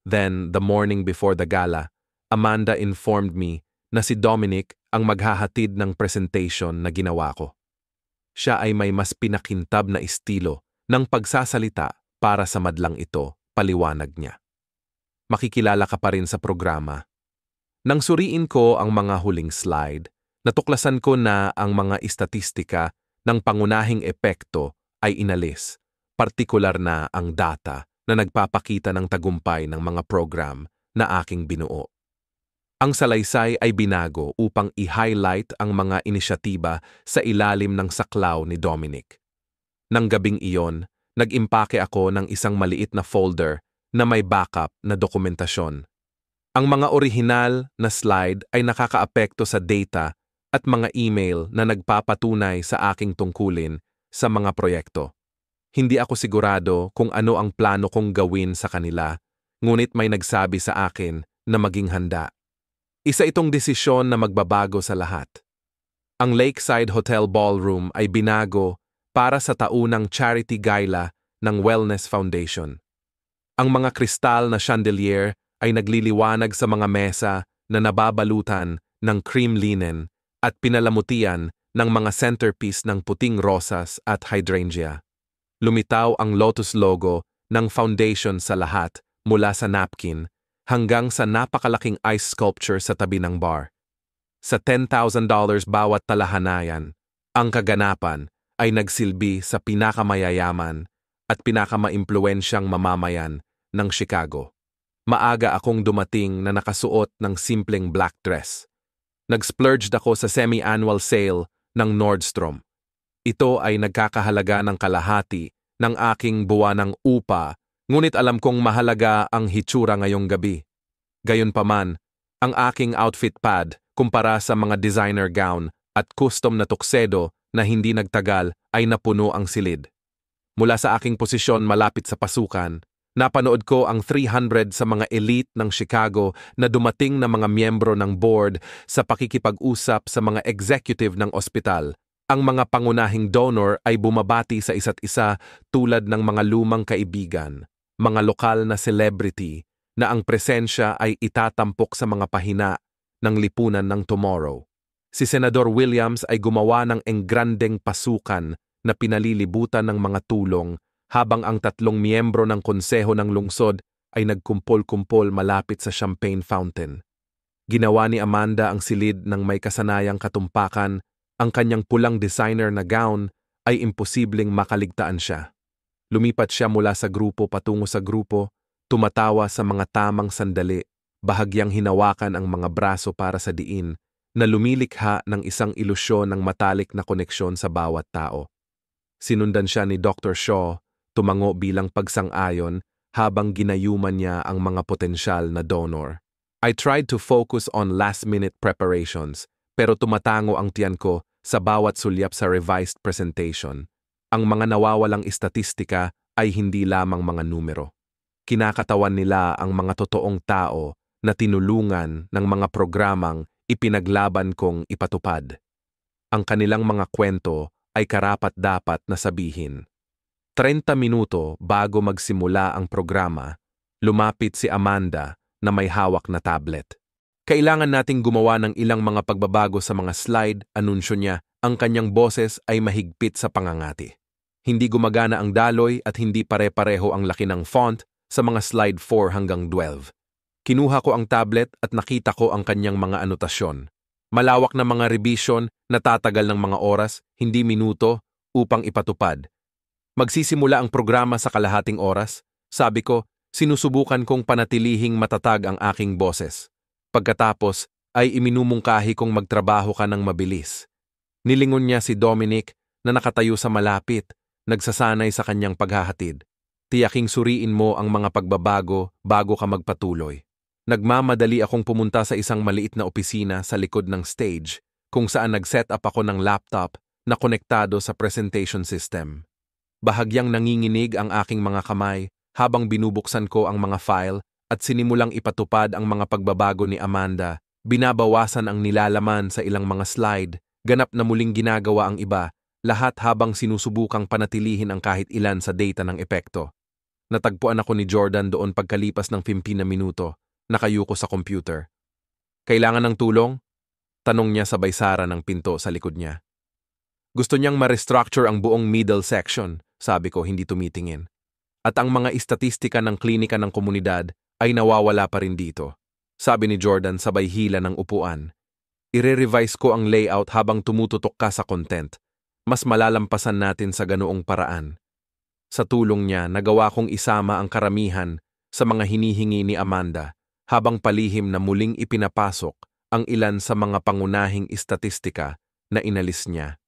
Then, the morning before the gala, Amanda informed me na si Dominic ang maghahatid ng presentation na ginawa ko. Siya ay may mas pinakintab na estilo ng pagsasalita para sa madlang ito, paliwanag niya. Makikilala ka pa rin sa programa. Nang suriin ko ang mga huling slide, natuklasan ko na ang mga istatistika ng pangunahing epekto ay inalis, partikular na ang data na nagpapakita ng tagumpay ng mga program na aking binuo. Ang salaysay ay binago upang i-highlight ang mga inisyatiba sa ilalim ng saklaw ni Dominic. Nang gabing iyon, nag-impake ako ng isang maliit na folder na may backup na dokumentasyon. Ang mga orihinal na slide ay nakakaapekto sa data at mga email na nagpapatunay sa aking tungkulin sa mga proyekto. Hindi ako sigurado kung ano ang plano kong gawin sa kanila, ngunit may nagsabi sa akin na maging handa. Isa itong desisyon na magbabago sa lahat. Ang Lakeside Hotel Ballroom ay binago para sa taunang charity gala ng Wellness Foundation. Ang mga kristal na chandelier ay nagliliwanag sa mga mesa na nababalutan ng cream linen at pinalamutian ng mga centerpiece ng puting rosas at hydrangea. Lumitaw ang lotus logo ng foundation sa lahat mula sa napkin hanggang sa napakalaking ice sculpture sa tabi ng bar. Sa $10,000 bawat talahanayan, ang kaganapan ay nagsilbi sa pinakamayayaman at pinakamaimpluwensyang mamamayan ng Chicago. Maaga akong dumating na nakasuot ng simpleng black dress. Nag-splurged ako sa semi-annual sale ng Nordstrom. Ito ay nagkakahalaga ng kalahati ng aking buwanang upa, ngunit alam kong mahalaga ang hitsura ngayong gabi. Gayunpaman, ang aking outfit pad kumpara sa mga designer gown at custom na tuksedo na hindi nagtagal ay napuno ang silid. Mula sa aking posisyon malapit sa pasukan, Napanood ko ang 300 sa mga elite ng Chicago na dumating na mga miyembro ng board sa pakikipag-usap sa mga executive ng ospital. Ang mga pangunahing donor ay bumabati sa isa't isa tulad ng mga lumang kaibigan, mga lokal na celebrity na ang presensya ay itatampok sa mga pahina ng lipunan ng tomorrow. Si Senador Williams ay gumawa ng engrandeng pasukan na pinalilibutan ng mga tulong habang ang 3 miyembro ng konseho ng lungsod ay nagkumpol-kumpol malapit sa champagne fountain. Ginawa ni Amanda ang silid ng may kasanayang katumpakan, ang kanyang pulang designer na gown ay imposibleng makaligtaan siya. Lumipat siya mula sa grupo patungo sa grupo, tumatawa sa mga tamang sandali, bahagyang hinawakan ang mga braso para sa diin, na lumilikha ng isang ilusyon ng matalik na koneksyon sa bawat tao. Sinundan siya ni Dr. Shaw, tumango bilang pagsang-ayon habang ginayuman niya ang mga potensyal na donor. I tried to focus on last-minute preparations, pero tumatango ang tiyan ko sa bawat sulyap sa revised presentation. Ang mga nawawalang istatistika ay hindi lamang mga numero. Kinakatawan nila ang mga totoong tao na tinulungan ng mga programang ipinaglaban kong ipatupad. Ang kanilang mga kwento ay karapat-dapat na sabihin. 30 minuto bago magsimula ang programa, lumapit si Amanda na may hawak na tablet. Kailangan nating gumawa ng ilang mga pagbabago sa mga slide, anunsyo niya. Ang kanyang boses ay mahigpit sa pangangati. Hindi gumagana ang daloy at hindi pare-pareho ang laki ng font sa mga slide 4 hanggang 12. Kinuha ko ang tablet at nakita ko ang kanyang mga anotasyon. Malawak na mga revision na tatagal ng mga oras, hindi minuto, upang ipatupad. Magsisimula ang programa sa kalahating oras. Sabi ko, sinusubukan kong panatilihing matatag ang aking boses. Pagkatapos ay iminumungkahi kong magtrabaho ka ng mabilis. Nilingon niya si Dominic na nakatayo sa malapit, nagsasanay sa kanyang paghahatid. Tiyaking suriin mo ang mga pagbabago bago ka magpatuloy. Nagmamadali akong pumunta sa isang maliit na opisina sa likod ng stage kung saan nag-set up ako ng laptop na konektado sa presentation system. Bahagyang nanginginig ang aking mga kamay habang binubuksan ko ang mga file at sinimulang ipatupad ang mga pagbabago ni Amanda. Binabawasan ang nilalaman sa ilang mga slide, ganap na muling ginagawa ang iba, lahat habang sinusubukang panatilihin ang kahit ilan sa data ng epekto. Natagpuan ako ni Jordan doon pagkalipas ng 15 na minuto, nakayuko sa computer. Kailangan ng tulong? Tanong niya sabay sara ng pinto sa likod niya. Gusto niyang ma-restructure ang buong middle section, sabi ko hindi tumitingin. At ang mga istatistika ng klinika ng komunidad ay nawawala pa rin dito. Sabi ni Jordan sabay hila ng upuan. Ire-revise ko ang layout habang tumututok ka sa content. Mas malalampasan natin sa ganoong paraan. Sa tulong niya, nagawa kong isama ang karamihan sa mga hinihingi ni Amanda habang palihim na muling ipinapasok ang ilan sa mga pangunahing istatistika na inalis niya.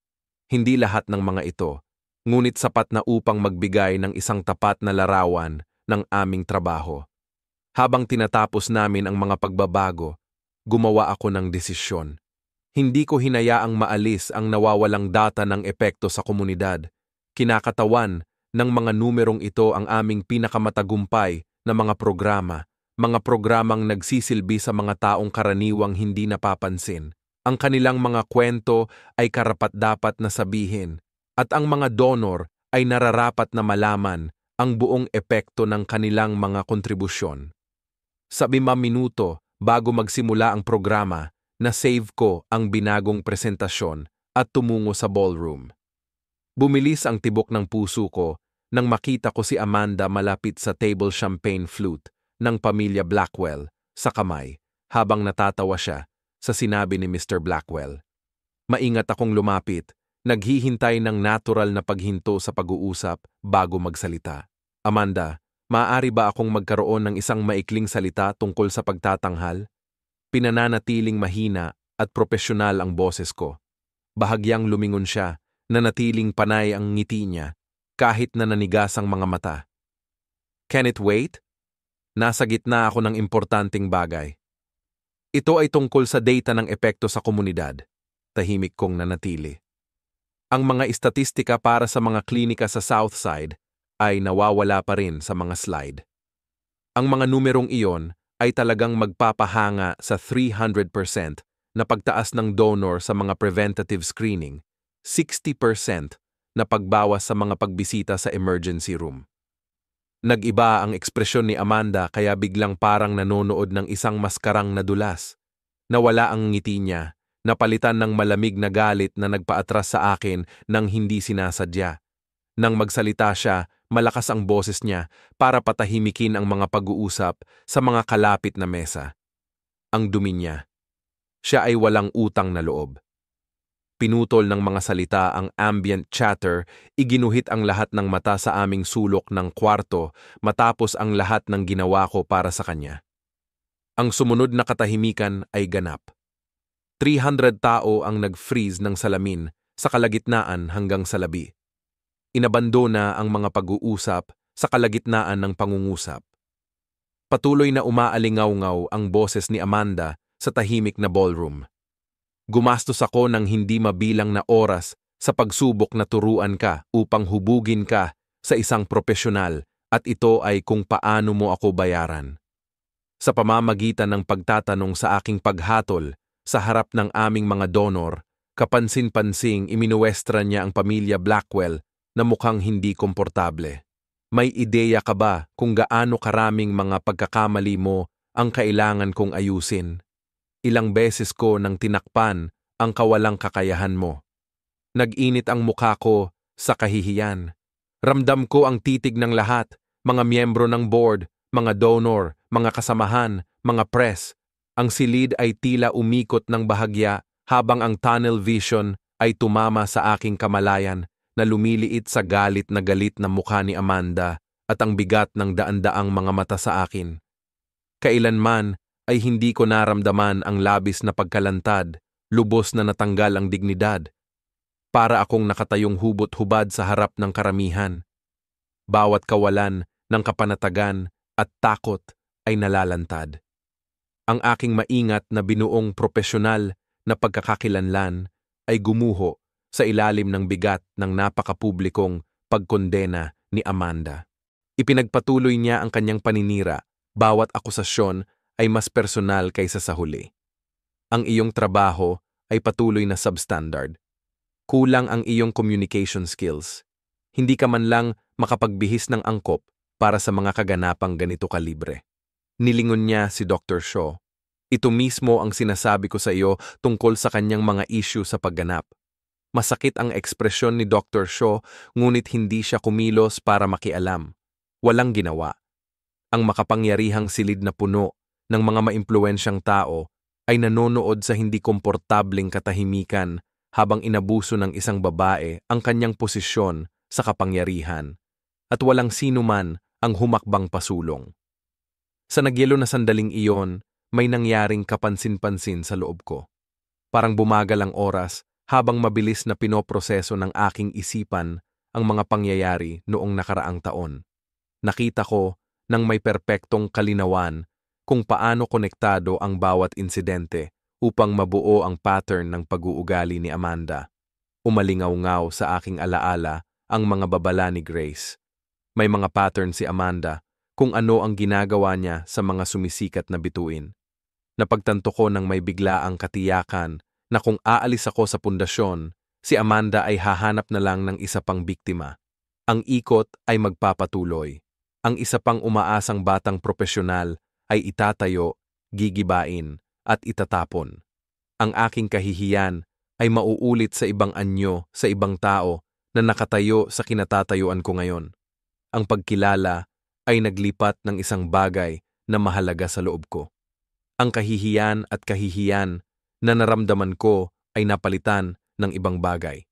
Hindi lahat ng mga ito, ngunit sapat na upang magbigay ng isang tapat na larawan ng aming trabaho. Habang tinatapos namin ang mga pagbabago, gumawa ako ng desisyon. Hindi ko hinayaang maalis ang nawawalang data ng epekto sa komunidad. Kinakatawan ng mga numerong ito ang aming pinakamatagumpay na mga programang nagsisilbi sa mga taong karaniwang hindi napapansin. Ang kanilang mga kwento ay karapat-dapat na sabihin, at ang mga donor ay nararapat na malaman ang buong epekto ng kanilang mga kontribusyon. Sa 5 minuto bago magsimula ang programa, na-save ko ang binagong presentasyon at tumungo sa ballroom. Bumilis ang tibok ng puso ko nang makita ko si Amanda malapit sa table champagne flute ng pamilya Blackwell sa kamay habang natatawa siya sa sinabi ni Mr. Blackwell. Maingat akong lumapit, naghihintay ng natural na paghinto sa pag-uusap bago magsalita. Amanda, maaari ba akong magkaroon ng isang maikling salita tungkol sa pagtatanghal? Pinananatiling mahina at propesyonal ang boses ko. Bahagyang lumingon siya, nanatiling panay ang ngiti niya, kahit na nanigas ang mga mata. Can it wait? Nasa gitna ako ng importanteng bagay. Ito ay tungkol sa data ng epekto sa komunidad. Tahimik kong nanatili. Ang mga istatistika para sa mga klinika sa Southside ay nawawala pa rin sa mga slide. Ang mga numerong iyon ay talagang magpapahanga sa 300% na pagtaas ng donor sa mga preventative screening, 60% na pagbawas sa mga pagbisita sa emergency room. Nag-iba ang ekspresyon ni Amanda kaya biglang parang nanonood ng isang maskarang nadulas. Nawala ang ngiti niya, napalitan ng malamig na galit na nagpaatras sa akin nang hindi sinasadya. Nang magsalita siya, malakas ang boses niya para patahimikin ang mga pag-uusap sa mga kalapit na mesa. Ang dumi niya. Siya ay walang utang na loob. Pinutol ng mga salita ang ambient chatter, iginuhit ang lahat ng mata sa aming sulok ng kwarto matapos ang lahat ng ginawa ko para sa kanya. Ang sumunod na katahimikan ay ganap. 300 tao ang nag-freeze ng salamin sa kalagitnaan hanggang sa labi. Inabandona ang mga pag-uusap sa kalagitnaan ng pangungusap. Patuloy na umaalingaw-ngaw ang boses ni Amanda sa tahimik na ballroom. Gumastos ako ng hindi mabilang na oras sa pagsubok na turuan ka upang hubugin ka sa isang profesional at ito ay kung paano mo ako bayaran. Sa pamamagitan ng pagtatanong sa aking paghatol sa harap ng aming mga donor, kapansin-pansing iminuwestra niya ang pamilya Blackwell na mukhang hindi komportable. May ideya ka ba kung gaano karaming mga pagkakamali mo ang kailangan kong ayusin? Ilang beses ko nang tinakpan ang kawalang kakayahan mo. Nag-init ang mukha ko sa kahihiyan. Ramdam ko ang titig ng lahat, mga miyembro ng board, mga donor, mga kasamahan, mga press. Ang silid ay tila umikot ng bahagya habang ang tunnel vision ay tumama sa aking kamalayan na lumiliit sa galit na mukha ni Amanda at ang bigat ng daan-daang mga mata sa akin. Kailanman ay hindi ko naramdaman ang labis na pagkalantad, lubos na natanggal ang dignidad. Para akong nakatayong hubot-hubad sa harap ng karamihan. Bawat kawalan ng kapanatagan at takot ay nalalantad. Ang aking maingat na binuong propesyonal na pagkakakilanlan ay gumuho sa ilalim ng bigat ng napakapublikong pagkondena ni Amanda. Ipinagpatuloy niya ang kanyang paninira, bawat akusasyon ay mas personal kaysa sa huli. Ang iyong trabaho ay patuloy na substandard. Kulang ang iyong communication skills. Hindi ka man lang makapagbihis ng angkop para sa mga kaganapang ganito kalibre. Nilingon niya si Dr. Shaw. Ito mismo ang sinasabi ko sa iyo tungkol sa kanyang mga issue sa pagganap. Masakit ang ekspresyon ni Dr. Shaw, ngunit hindi siya kumilos para makialam. Walang ginawa. Ang makapangyarihang silid na puno ng mga maimpluwensyang tao ay nanonood sa hindi komportabling katahimikan habang inabuso ng isang babae ang kanyang posisyon sa kapangyarihan at walang sino man ang humakbang pasulong. Sa nagyelo na sandaling iyon, may nangyaring kapansin-pansin sa loob ko. Parang bumagal ang oras habang mabilis na pinoproseso ng aking isipan ang mga pangyayari noong nakaraang taon. Nakita ko nang may perpektong kalinawan kung paano konektado ang bawat insidente upang mabuo ang pattern ng pag-uugali ni Amanda. Umalingaw-ngaw sa aking alaala ang mga babala ni Grace. May mga pattern si Amanda kung ano ang ginagawa niya sa mga sumisikat na bituin. Napagtanto ko nang may biglaang katiyakan na kung aalis ako sa pundasyon, si Amanda ay hahanap na lang ng isa pang biktima. Ang ikot ay magpapatuloy. Ang isa pang umaasang batang propesyonal ay itatayo, gigibain, at itatapon. Ang aking kahihiyan ay mauulit sa ibang anyo, sa ibang tao na nakatayo sa kinatatayuan ko ngayon. Ang pagkilala ay naglipat ng isang bagay na mahalaga sa loob ko. Ang kahihiyan at kahihiyan na naramdaman ko ay napalitan ng ibang bagay.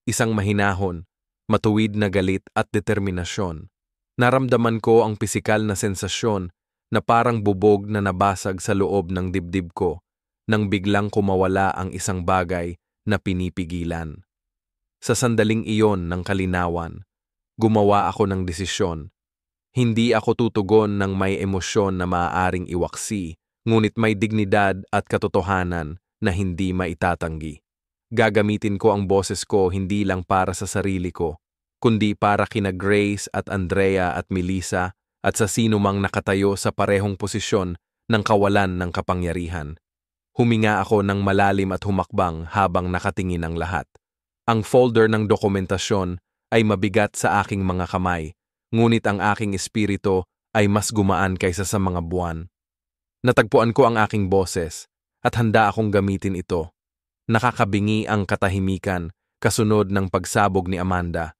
Isang mahinahon, matuwid na galit at determinasyon. Naramdaman ko ang pisikal na sensasyon na parang bubog na nabasag sa loob ng dibdib ko nang biglang kumawala ang isang bagay na pinipigilan. Sa sandaling iyon ng kalinawan, gumawa ako ng desisyon. Hindi ako tutugon ng may emosyon na maaaring iwaksi, ngunit may dignidad at katotohanan na hindi maitatanggi. Gagamitin ko ang boses ko hindi lang para sa sarili ko, kundi para kina Grace at Andrea at Melissa at sa sino mang nakatayo sa parehong posisyon ng kawalan ng kapangyarihan. Huminga ako ng malalim at humakbang habang nakatingin ang lahat. Ang folder ng dokumentasyon ay mabigat sa aking mga kamay, ngunit ang aking espiritu ay mas gumaan kaysa sa mga buwan. Natagpuan ko ang aking boses at handa akong gamitin ito. Nakakabingi ang katahimikan kasunod ng pagsabog ni Amanda.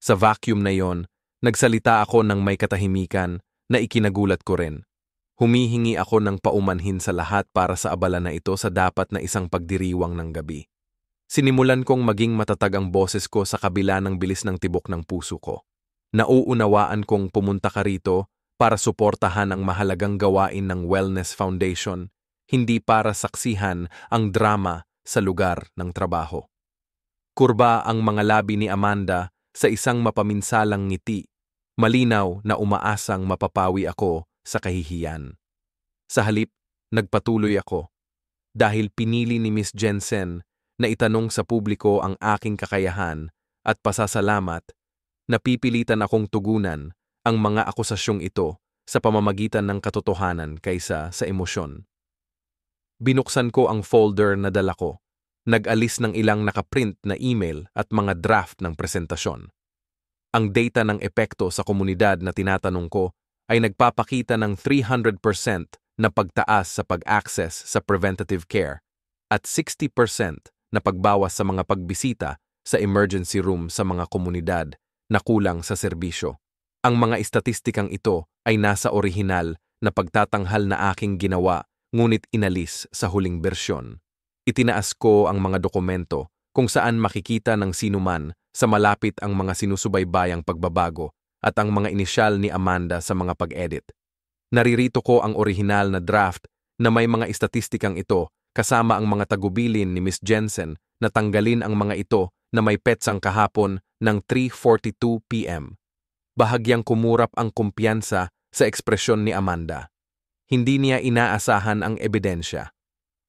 Sa vacuum na yon, nagsalita ako ng may katahimikan na ikinagulat ko rin. Humihingi ako ng paumanhin sa lahat para sa abala na ito sa dapat na isang pagdiriwang ng gabi. Sinimulan kong maging matatag ang boses ko sa kabila ng bilis ng tibok ng puso ko. Nauunawaan kong pumunta ka rito para suportahan ang mahalagang gawain ng Wellness Foundation, hindi para saksihan ang drama sa lugar ng trabaho. Kurba ang mga labi ni Amanda sa isang mapaminsalang ngiti, malinaw na umaasang mapapawi ako sa kahihiyan. Sa halip, nagpatuloy ako. Dahil pinili ni Miss Jensen na itanong sa publiko ang aking kakayahan at pasasalamat, napipilitan akong tugunan ang mga akusasyong ito sa pamamagitan ng katotohanan kaysa sa emosyon. Binuksan ko ang folder na dala ko, nag-alis ng ilang nakaprint na email at mga draft ng presentasyon. Ang data ng epekto sa komunidad na tinatanong ko ay nagpapakita ng 300% na pagtaas sa pag-access sa preventative care at 60% na pagbawas sa mga pagbisita sa emergency room sa mga komunidad na kulang sa serbisyo. Ang mga estatistikang ito ay nasa orihinal na pagtatanghal na aking ginawa ngunit inalis sa huling bersyon. Itinaas ko ang mga dokumento kung saan makikita ng sinuman sa malapit ang mga sinusubaybayang pagbabago at ang mga inisyal ni Amanda sa mga pag-edit. Naririto ko ang orihinal na draft na may mga estatistikang ito kasama ang mga tagubilin ni Miss Jensen na tanggalin ang mga ito na may petsang kahapon ng 3:42 p.m. Bahagyang kumurap ang kumpiyansa sa ekspresyon ni Amanda. Hindi niya inaasahan ang ebidensya.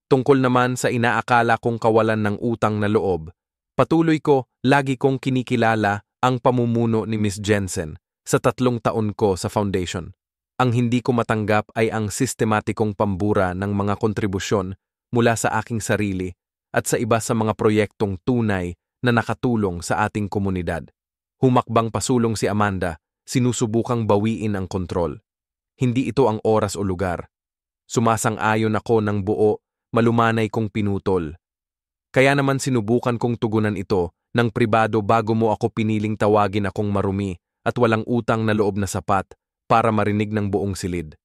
Tungkol naman sa inaakala kong kawalan ng utang na loob, patuloy ko lagi kong kinikilala ang pamumuno ni Miss Jensen sa 3 taon ko sa foundation. Ang hindi ko matanggap ay ang sistematikong pambura ng mga kontribusyon mula sa aking sarili at sa iba sa mga proyektong tunay na nakatulong sa ating komunidad. Humakbang pasulong si Amanda, sinusubukang bawiin ang kontrol. Hindi ito ang oras o lugar. Sumasang-ayon ako ng buo, malumanay kong pinutol. Kaya naman sinubukan kong tugunan ito ng pribado bago mo ako piniling tawagin akong marumi at walang utang na loob na sapat para marinig ng buong silid.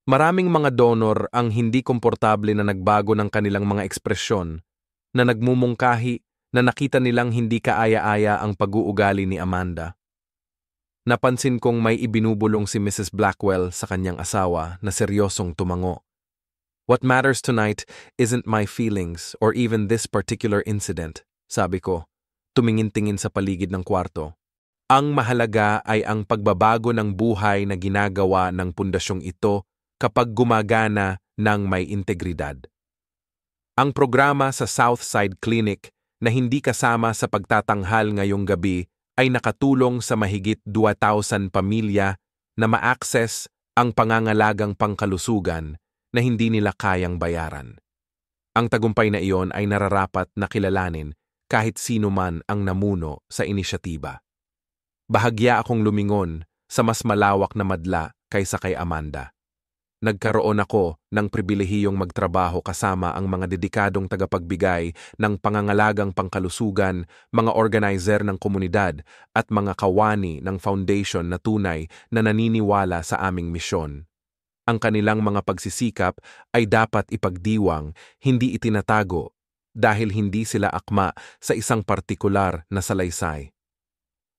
Maraming mga donor ang hindi komportable na nagbago ng kanilang mga ekspresyon, na nagmumungkahi na nakita nilang hindi kaaya-aya ang pag-uugali ni Amanda. Napansin kong may ibinubulong si Mrs. Blackwell sa kanyang asawa na seryosong tumango. What matters tonight isn't my feelings or even this particular incident, sabi ko, tumingin-tingin sa paligid ng kwarto. Ang mahalaga ay ang pagbabago ng buhay na ginagawa ng pundasyong ito kapag gumagana ng may integridad. Ang programa sa Southside Clinic na hindi kasama sa pagtatanghal ngayong gabi ay nakatulong sa mahigit 2,000 pamilya na ma-access ang pangangalagang pangkalusugan na hindi nila kayang bayaran. Ang tagumpay na iyon ay nararapat na kilalanin kahit sino man ang namuno sa inisyatiba. Bahagya akong lumingon sa mas malawak na madla kaysa kay Amanda. Nagkaroon ako ng pribilehiyong magtrabaho kasama ang mga dedikadong tagapagbigay ng pangangalagang pangkalusugan, mga organizer ng komunidad at mga kawani ng foundation na tunay na naniniwala sa aming misyon. Ang kanilang mga pagsisikap ay dapat ipagdiwang, hindi itinatago, dahil hindi sila akma sa isang partikular na salaysay.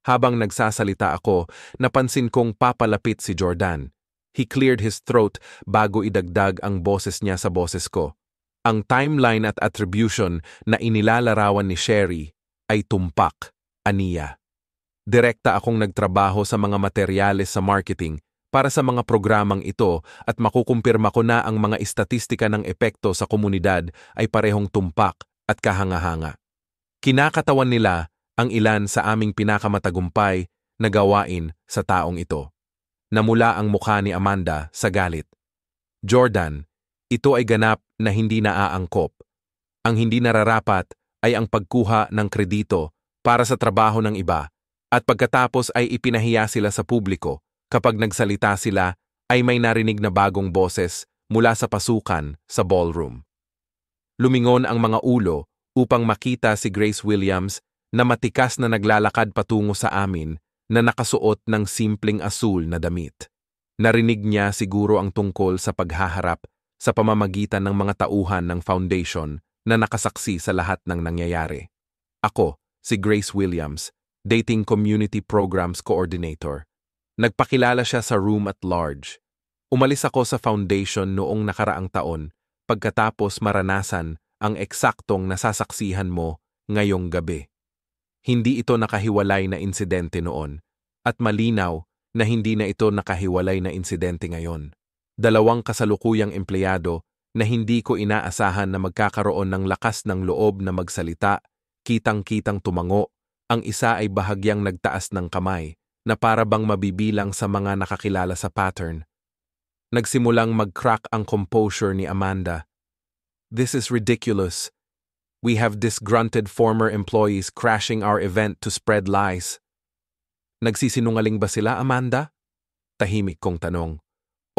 Habang nagsasalita ako, napansin kong papalapit si Jordan. He cleared his throat bago idagdag ang boses niya sa boses ko. Ang timeline at attribution na inilalarawan ni Sherry ay tumpak, aniya. Direkta akong nagtrabaho sa mga materyales sa marketing para sa mga programang ito at makukumpirma ko na ang mga istatistika ng epekto sa komunidad ay parehong tumpak at kahanga-hanga. Kinakatawan nila ang ilan sa aming pinakamatagumpay na gawain sa taong ito. Namula ang mukha ni Amanda sa galit. Jordan, ito ay ganap na hindi naaangkop. Ang hindi nararapat ay ang pagkuha ng kredito para sa trabaho ng iba at pagkatapos ay ipinahiya sila sa publiko kapag nagsalita sila ay may narinig na bagong boses mula sa pasukan sa ballroom. Lumingon ang mga ulo upang makita si Grace Williams na matikas na naglalakad patungo sa amin na nakasuot ng simpleng asul na damit. Narinig niya siguro ang tungkol sa paghaharap sa pamamagitan ng mga tauhan ng foundation na nakasaksi sa lahat ng nangyayari. Ako, si Grace Williams, Dating Community Programs Coordinator. Nagpakilala siya sa room at large. Umalis ako sa foundation noong nakaraang taon pagkatapos maranasan ang eksaktong nasasaksihan mo ngayong gabi. Hindi ito nakahiwalay na insidente noon at malinaw na hindi na ito nakahiwalay na insidente ngayon. Dalawang kasalukuyang empleyado na hindi ko inaasahan na magkakaroon ng lakas ng loob na magsalita, kitang-kitang tumango, ang isa ay bahagyang nagtaas ng kamay na para bang mabibilang sa mga nakakilala sa pattern. Nagsimulang mag-crack ang composure ni Amanda. This is ridiculous. We have disgruntled former employees crashing our event to spread lies. Nagsisinungaling ba sila, Amanda? Tahimik kong tanong.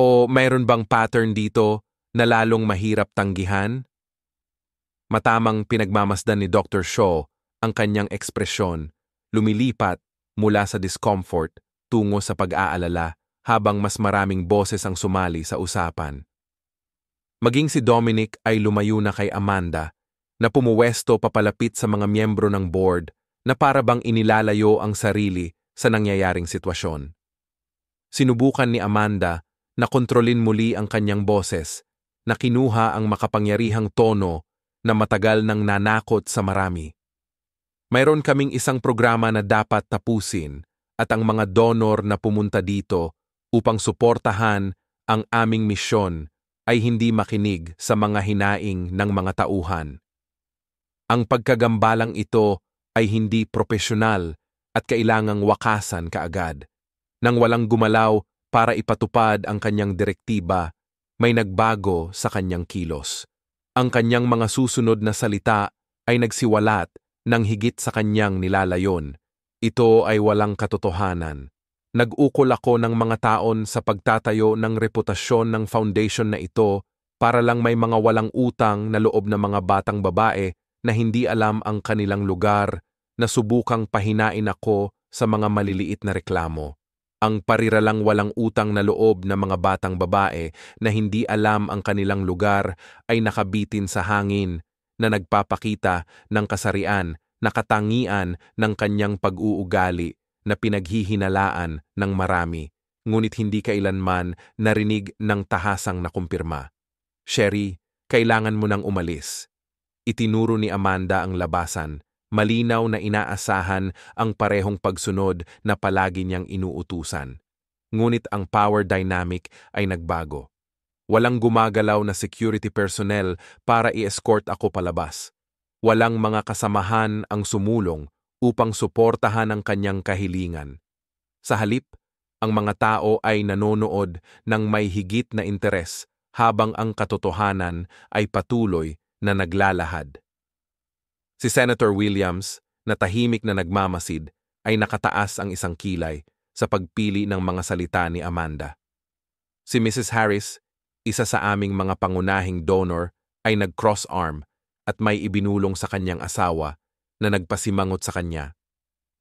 O mayroon bang pattern dito na lalong mahirap tanggihan? Matamang pinagmamasdan ni Dr. Shaw ang kanyang ekspresyon, lumilipat mula sa discomfort tungo sa pag-aalala habang mas maraming boses ang sumali sa usapan. Maging si Dominic ay lumayo na kay Amanda na pumuwesto papalapit sa mga miyembro ng board na para bang inilalayo ang sarili sa nangyayaring sitwasyon. Sinubukan ni Amanda na kontrolin muli ang kanyang boses, na kinuha ang makapangyarihang tono na matagal nang nanakot sa marami. Mayroon kaming isang programa na dapat tapusin at ang mga donor na pumunta dito upang suportahan ang aming misyon ay hindi makinig sa mga hinaing ng mga tauhan. Ang pagkagambalang ito ay hindi propesyonal at kailangang wakasan kaagad. Nang walang gumalaw para ipatupad ang kanyang direktiba, may nagbago sa kanyang kilos. Ang kanyang mga susunod na salita ay nagsiwalat ng higit sa kanyang nilalayon. Ito ay walang katotohanan. Nag-ukol ako ng mga taon sa pagtatayo ng reputasyon ng foundation na ito para lang may mga walang utang na loob na mga batang babae na hindi alam ang kanilang lugar na subukang pahinain ako sa mga maliliit na reklamo. Ang pariralang walang utang na loob na mga batang babae na hindi alam ang kanilang lugar ay nakabitin sa hangin na nagpapakita ng kasarian na katangian ng kanyang pag-uugali na pinaghihinalaan ng marami, ngunit hindi kailanman narinig ng tahasang nakumpirma. Sherry, kailangan mo nang umalis. Itinuro ni Amanda ang labasan. Malinaw na inaasahan ang parehong pagsunod na palagi niyang inuutusan. Ngunit ang power dynamic ay nagbago. Walang gumagalaw na security personnel para i-escort ako palabas. Walang mga kasamahan ang sumulong upang suportahan ang kanyang kahilingan. Sa halip, ang mga tao ay nanonood ng may higit na interes habang ang katotohanan ay patuloy na naglalahad. Si Senator Williams, na tahimik na nagmamasid, ay nakataas ang isang kilay sa pagpili ng mga salita ni Amanda. Si Mrs. Harris, isa sa aming mga pangunahing donor, ay nag-cross-arm at may ibinulong sa kanyang asawa na nagpasimangot sa kanya.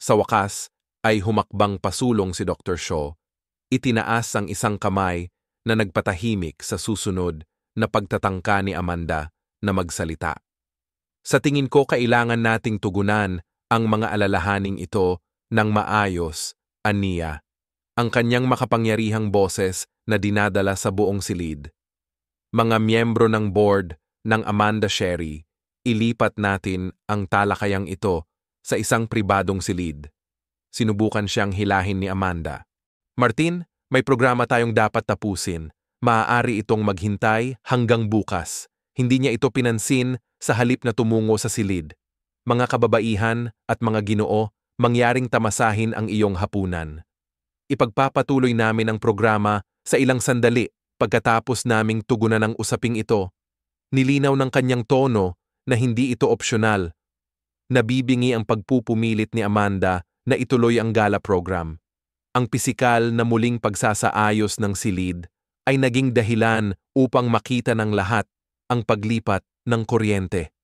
Sa wakas, ay humakbang pasulong si Dr. Shaw. Itinaas ang isang kamay na nagpatahimik sa susunod na pagtatangka ni Amanda na magsalita. Sa tingin ko kailangan nating tugunan ang mga alalahaning ito ng maayos, aniya. Ang kanyang makapangyarihang boses na dinadala sa buong silid. Mga miyembro ng board ng Amanda Sherry, ilipat natin ang talakayang ito sa isang pribadong silid. Sinubukan siyang hilahin ni Amanda. Martin, may programa tayong dapat tapusin. Maaari itong maghintay hanggang bukas. Hindi niya ito pinansin sa halip na tumungo sa silid. Mga kababaihan at mga ginoo, mangyaring tamasahin ang iyong hapunan. Ipagpapatuloy namin ang programa sa ilang sandali pagkatapos naming tugunan ang usaping ito. Nilinaw ng kanyang tono na hindi ito opsyonal. Nabibingi ang pagpupumilit ni Amanda na ituloy ang gala program. Ang pisikal na muling pagsasaayos ng silid ay naging dahilan upang makita ng lahat ang paglipat ng kuryente.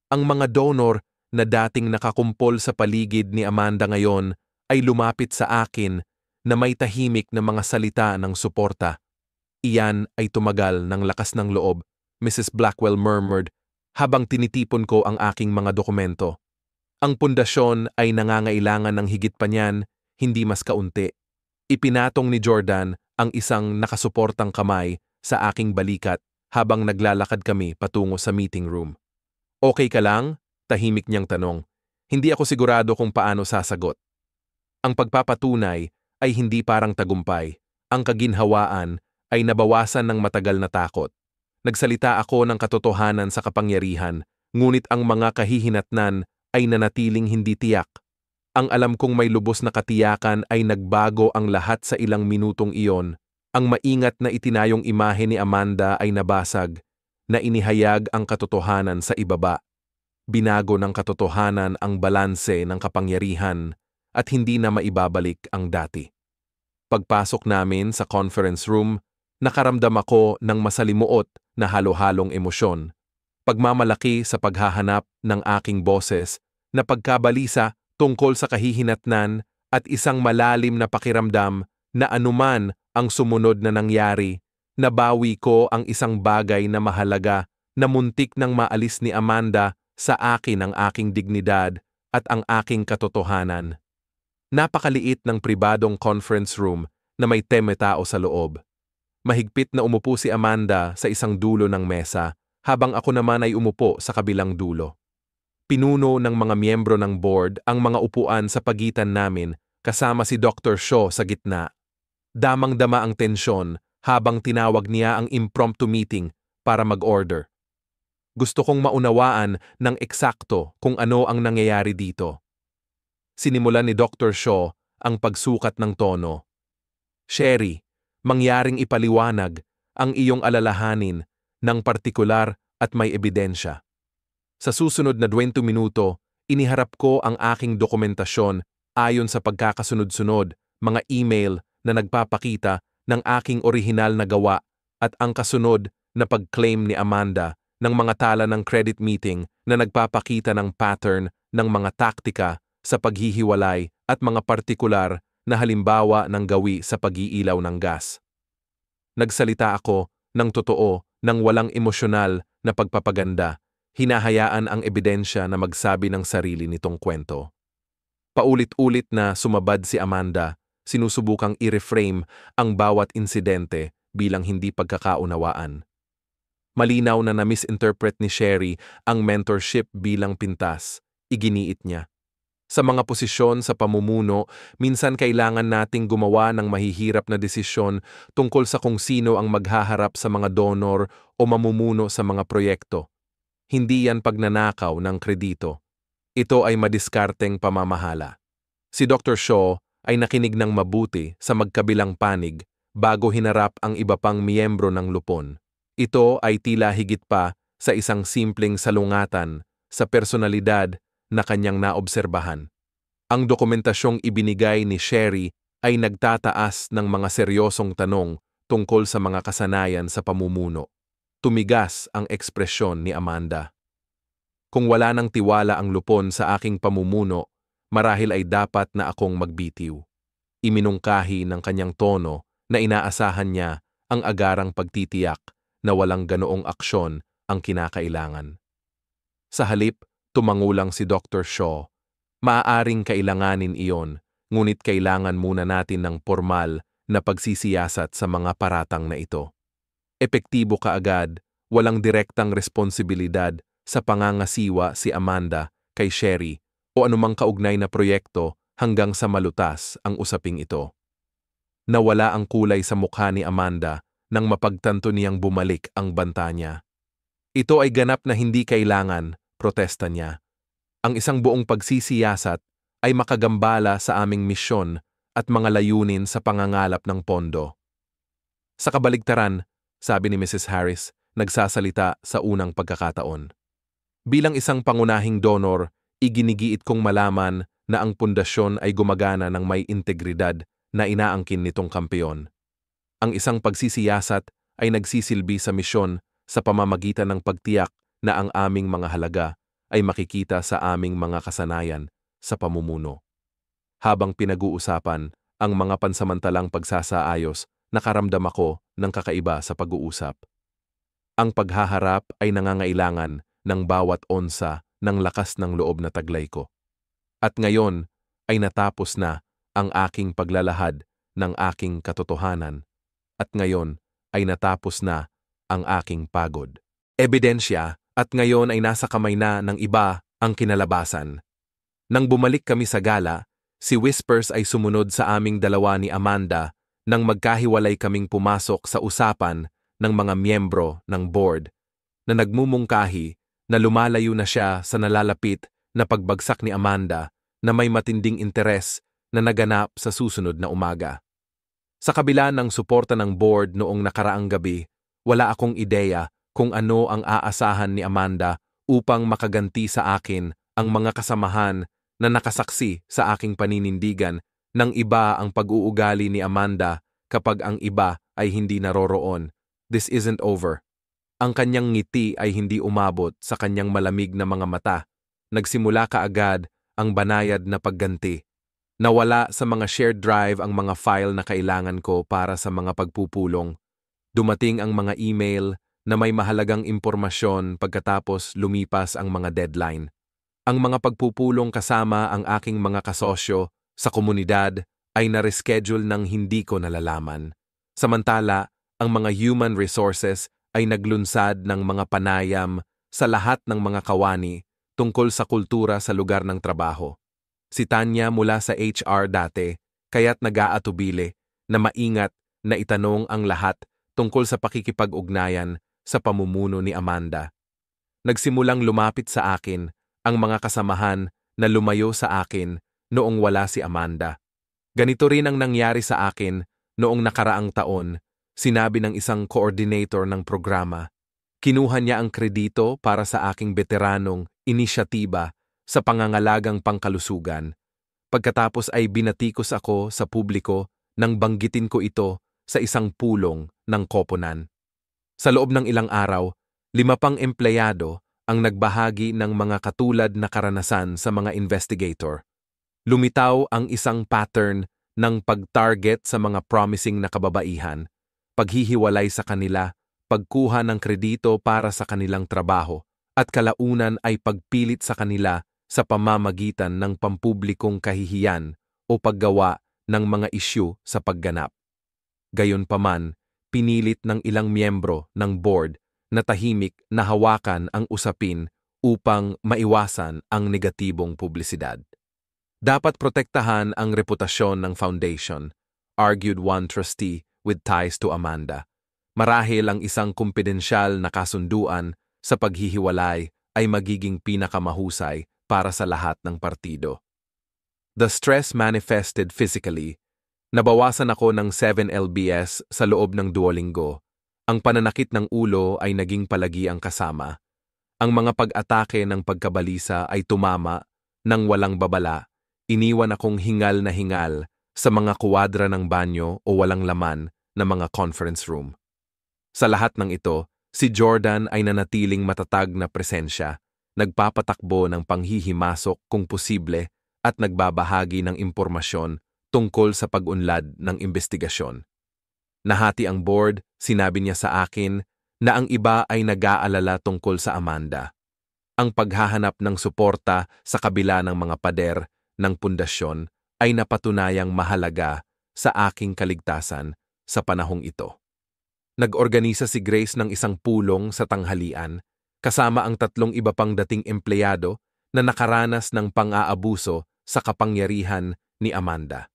Ang mga donor na dating nakakumpol sa paligid ni Amanda ngayon ay lumapit sa akin na may tahimik na mga salita ng suporta. Iyan ay tumagal ng lakas ng loob, Mrs. Blackwell murmured habang tinitipon ko ang aking mga dokumento. Ang pundasyon ay nangangailangan ng higit pa niyan, hindi mas kaunti. Ipinatong ni Jordan ang isang nakasuportang kamay sa aking balikat habang naglalakad kami patungo sa meeting room. Okay ka lang? Tahimik niyang tanong. Hindi ako sigurado kung paano sasagot. Ang pagpapatunay ay hindi parang tagumpay. Ang kaginhawaan ay nabawasan ng matagal na takot. Nagsalita ako ng katotohanan sa kapangyarihan, ngunit ang mga kahihinatnan ay nanatiling hindi tiyak. Ang alam kong may lubos na katiyakan ay nagbago ang lahat sa ilang minutong iyon. Ang maingat na itinayong imahe ni Amanda ay nabasag, na inihayag ang katotohanan sa ibaba. Binago ng katotohanan ang balanse ng kapangyarihan at hindi na maibabalik ang dati. Pagpasok namin sa conference room, nakaramdam ako ng masalimuot na halo-halong emosyon. Pagmamalaki sa paghahanap ng aking boses na pagkabalisa tungkol sa kahihinatnan at isang malalim na pakiramdam na anuman ang sumunod na nangyari, nabawi ko ang isang bagay na mahalaga na muntik nang maalis ni Amanda sa akin ang aking dignidad at ang aking katotohanan. Napakaliit ng pribadong conference room na may tao sa loob. Mahigpit na umupo si Amanda sa isang dulo ng mesa habang ako naman ay umupo sa kabilang dulo. Pinuno ng mga miyembro ng board ang mga upuan sa pagitan namin kasama si Dr. Shaw sa gitna. Damang-dama ang tensyon habang tinawag niya ang impromptu meeting para mag-order. Gusto kong maunawaan ng eksakto kung ano ang nangyayari dito. Sinimulan ni Dr. Shaw ang pagsukat ng tono. Sherry, mangyaring ipaliwanag ang iyong alalahanin ng partikular at may ebidensya. Sa susunod na 20 minuto, iniharap ko ang aking dokumentasyon ayon sa pagkakasunod-sunod, mga email na nagpapakita ng aking orihinal na gawa at ang kasunod na pag-claim ni Amanda ng mga tala ng credit meeting na nagpapakita ng pattern ng mga taktika sa paghihiwalay at mga partikular na halimbawa ng gawi sa pag-iilaw ng gas. Nagsalita ako ng totoo ng walang emosyonal na pagpapaganda, hinahayaan ang ebidensya na magsabi ng sarili nitong kwento. Paulit-ulit na sumabad si Amanda, sinusubukang i-reframe ang bawat insidente bilang hindi pagkakaunawaan. Malinaw na na-misinterpret ni Sherry ang mentorship bilang pintas, iginiit niya. Sa mga posisyon sa pamumuno, minsan kailangan nating gumawa ng mahihirap na desisyon tungkol sa kung sino ang maghaharap sa mga donor o mamumuno sa mga proyekto. Hindi yan pagnanakaw ng kredito. Ito ay madiskarteng pamamahala. Si Dr. Shaw ay nakinig ng mabuti sa magkabilang panig bago hinarap ang iba pang miyembro ng lupon. Ito ay tila higit pa sa isang simpleng salungatan sa personalidad na kanyang naobserbahan. Ang dokumentasyong ibinigay ni Sherry ay nagtataas ng mga seryosong tanong tungkol sa mga kasanayan sa pamumuno. Tumigas ang ekspresyon ni Amanda. Kung wala ng tiwala ang lupon sa aking pamumuno, marahil ay dapat na akong magbitiw. Iminungkahi ng kanyang tono na inaasahan niya ang agarang pagtitiyak na walang ganoong aksyon ang kinakailangan. Sa halip, tumangulang si Dr. Shaw. Maaaring kailanganin iyon, ngunit kailangan muna natin ng formal na pagsisiyasat sa mga paratang na ito. Epektibo kaagad, walang direktang responsibilidad sa pangangasiwa si Amanda kay Sherry o anumang kaugnay na proyekto hanggang sa malutas ang usaping ito. Nawala ang kulay sa mukha ni Amanda nang mapagtanto niyang bumalik ang banta niya. Ito ay ganap na hindi kailangan, protesta niya. Ang isang buong pagsisiyasat ay makagambala sa aming misyon at mga layunin sa pangangalap ng pondo. Sa kabaligtaran, sabi ni Mrs. Harris, nagsasalita sa unang pagkakataon. Bilang isang pangunahing donor, iginigiit kong malaman na ang pundasyon ay gumagana ng may integridad na inaangkin nitong kampeon. Ang isang pagsisiyasat ay nagsisilbi sa misyon sa pamamagitan ng pagtiyak na ang aming mga halaga ay makikita sa aming mga kasanayan sa pamumuno. Habang pinag-uusapan ang mga pansamantalang pagsasaayos, nakaramdam ako ng kakaiba sa pag-uusap. Ang paghaharap ay nangangailangan ng bawat onsa ng lakas ng loob na taglay ko. At ngayon ay natapos na ang aking paglalahad ng aking katotohanan. At ngayon ay natapos na ang aking pagod. Ebidensya at ngayon ay nasa kamay na ng iba ang kinalabasan. Nang bumalik kami sa gala, si Whispers ay sumunod sa aming dalawa ni Amanda nang magkahiwalay kaming pumasok sa usapan ng mga miyembro ng board na nagmumungkahi na lumalayo na siya sa nalalapit na pagbagsak ni Amanda na may matinding interes na naganap sa susunod na umaga. Sa kabila ng suporta ng board noong nakaraang gabi, wala akong ideya kung ano ang aasahan ni Amanda upang makaganti sa akin ang mga kasamahan na nakasaksi sa aking paninindigan ng iba ang pag-uugali ni Amanda kapag ang iba ay hindi naroroon. This isn't over. Ang kanyang ngiti ay hindi umabot sa kanyang malamig na mga mata. Nagsimula kaagad ang banayad na pagganti. Nawala sa mga shared drive ang mga file na kailangan ko para sa mga pagpupulong. Dumating ang mga email na may mahalagang impormasyon pagkatapos lumipas ang mga deadline. Ang mga pagpupulong kasama ang aking mga kasosyo sa komunidad ay na-reschedule ng hindi ko nalalaman. Samantala, ang mga human resources ay naglunsad ng mga panayam sa lahat ng mga kawani tungkol sa kultura sa lugar ng trabaho. Si Tanya mula sa HR dati, kaya't nag-aatubili na maingat na itanong ang lahat tungkol sa pakikipag-ugnayan sa pamumuno ni Amanda. Nagsimulang lumapit sa akin ang mga kasamahan na lumayo sa akin noong wala si Amanda. Ganito rin ang nangyari sa akin noong nakaraang taon, sinabi ng isang coordinator ng programa. Kinuha niya ang kredito para sa aking veteranong inisyatiba sa pangangalagang pangkalusugan. Pagkatapos ay binatikos ako sa publiko nang banggitin ko ito sa isang pulong ng koponan. Sa loob ng ilang araw, 5 pang empleyado ang nagbahagi ng mga katulad na karanasan sa mga investigator. Lumitaw ang isang pattern ng pag-target sa mga promising na kababaihan, paghihiwalay sa kanila, pagkuha ng kredito para sa kanilang trabaho, at kalaunan ay pagpilit sa kanila sa pamamagitan ng pampublikong kahihiyan o paggawa ng mga isyu sa pagganap. Gayunpaman, pinilit ng ilang miyembro ng board na tahimik na hawakan ang usapin upang maiwasan ang negatibong publisidad. Dapat protektahan ang reputasyon ng foundation, argued one trustee with ties to Amanda. Marahil ang isang kumpidensyal na kasunduan sa paghihiwalay ay magiging pinakamahusay para sa lahat ng partido. The stress manifested physically. Nabawasan ako ng 7 lbs sa loob ng 2 linggo. Ang pananakit ng ulo ay naging palagi ang kasama. Ang mga pag-atake ng pagkabalisa ay tumama nang walang babala. Iniwan akong hingal na hingal sa mga kuwadra ng banyo o walang laman na mga conference room. Sa lahat ng ito, si Jordan ay nanatiling matatag na presensya, nagpapatakbo ng panghihimasok kung posible at nagbabahagi ng impormasyon tungkol sa pag-unlad ng investigasyon. Nahati ang board, sinabi niya sa akin na ang iba ay nag-aalala tungkol sa Amanda. Ang paghahanap ng suporta sa kabila ng mga pader ng pundasyon ay napatunayang mahalaga sa aking kaligtasan sa panahong ito. Nag-organisa si Grace ng isang pulong sa tanghalian, kasama ang 3 iba pang dating empleyado na nakaranas ng pang-aabuso sa kapangyarihan ni Amanda.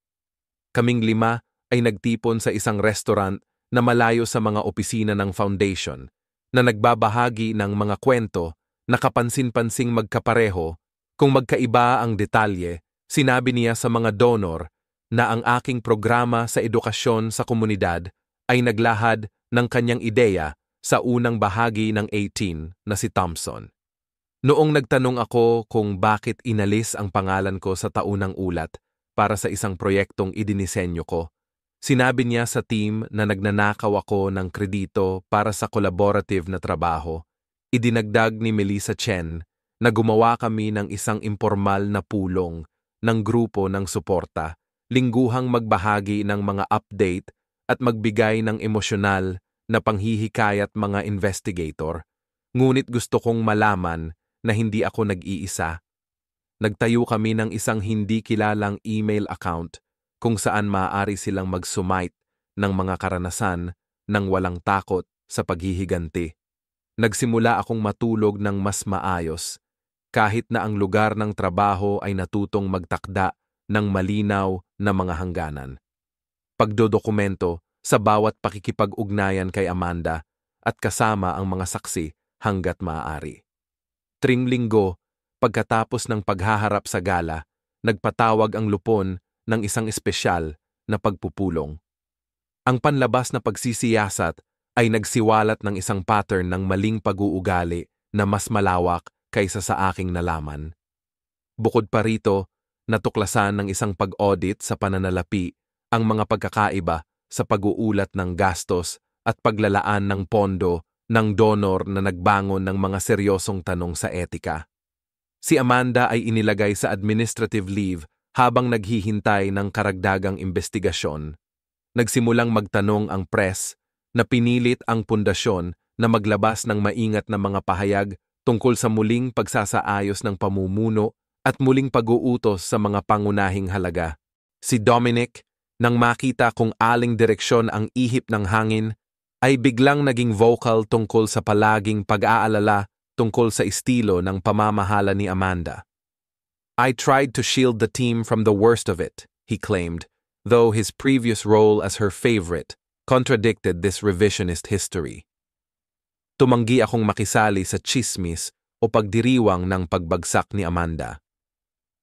Kaming 5 ay nagtipon sa isang restaurant na malayo sa mga opisina ng foundation na nagbabahagi ng mga kwento na kapansin-pansing magkapareho. Kung magkaiba ang detalye, sinabi niya sa mga donor na ang aking programa sa edukasyon sa komunidad ay naglahad ng kanyang ideya sa unang bahagi ng 18 na si Thompson. Noong nagtanong ako kung bakit inalis ang pangalan ko sa taunang ulat para sa isang proyektong idinisenyo ko, sinabi niya sa team na nagnanakaw ako ng kredito para sa collaborative na trabaho. Idinagdag ni Melissa Chen na gumawa kami ng isang impormal na pulong ng grupo ng suporta, lingguhang magbahagi ng mga update at magbigay ng emosyonal na panghihikayat mga investigator. Ngunit gusto kong malaman na hindi ako nag-iisa. Nagtayo kami ng isang hindi kilalang email account kung saan maaari silang mag-sumite ng mga karanasan ng walang takot sa paghihiganti. Nagsimula akong matulog ng mas maayos, kahit na ang lugar ng trabaho ay natutong magtakda ng malinaw na mga hangganan. Pagdodokumento sa bawat pakikipag-ugnayan kay Amanda at kasama ang mga saksi hanggat maaari. Tuwing linggo, pagkatapos ng paghaharap sa gala, nagpatawag ang lupon ng isang espesyal na pagpupulong. Ang panlabas na pagsisiyasat ay nagsiwalat ng isang pattern ng maling pag-uugali na mas malawak kaysa sa aking nalaman. Bukod pa rito, natuklasan ng isang pag-audit sa pananalapi ang mga pagkakaiba sa pag-uulat ng gastos at paglalaan ng pondo ng donor na nagbangon ng mga seryosong tanong sa etika. Si Amanda ay inilagay sa administrative leave habang naghihintay ng karagdagang investigasyon. Nagsimulang magtanong ang press na pinilit ang pundasyon na maglabas ng maingat na mga pahayag tungkol sa muling pagsasaayos ng pamumuno at muling pag-uutos sa mga pangunahing halaga. Si Dominic, nang makita kung aling direksyon ang ihip ng hangin, ay biglang naging vocal tungkol sa palaging pag-aalala tungkol sa estilo ng pamamahala ni Amanda. "I tried to shield the team from the worst of it," he claimed, though his previous role as her favorite contradicted this revisionist history. Tumanggi akong makisali sa chismis o pagdiriwang ng pagbagsak ni Amanda.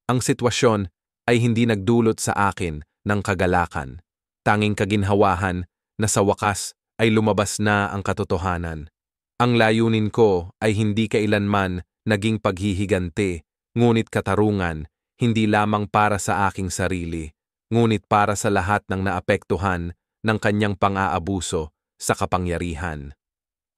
Ang sitwasyon ay hindi nagdulot sa akin ng kagalakan, tanging kaginhawahan na sa wakas ay lumabas na ang katotohanan. Ang layunin ko ay hindi kailanman naging paghihiganti, ngunit katarungan, hindi lamang para sa aking sarili, ngunit para sa lahat ng naapektuhan ng kanyang pang-aabuso sa kapangyarihan.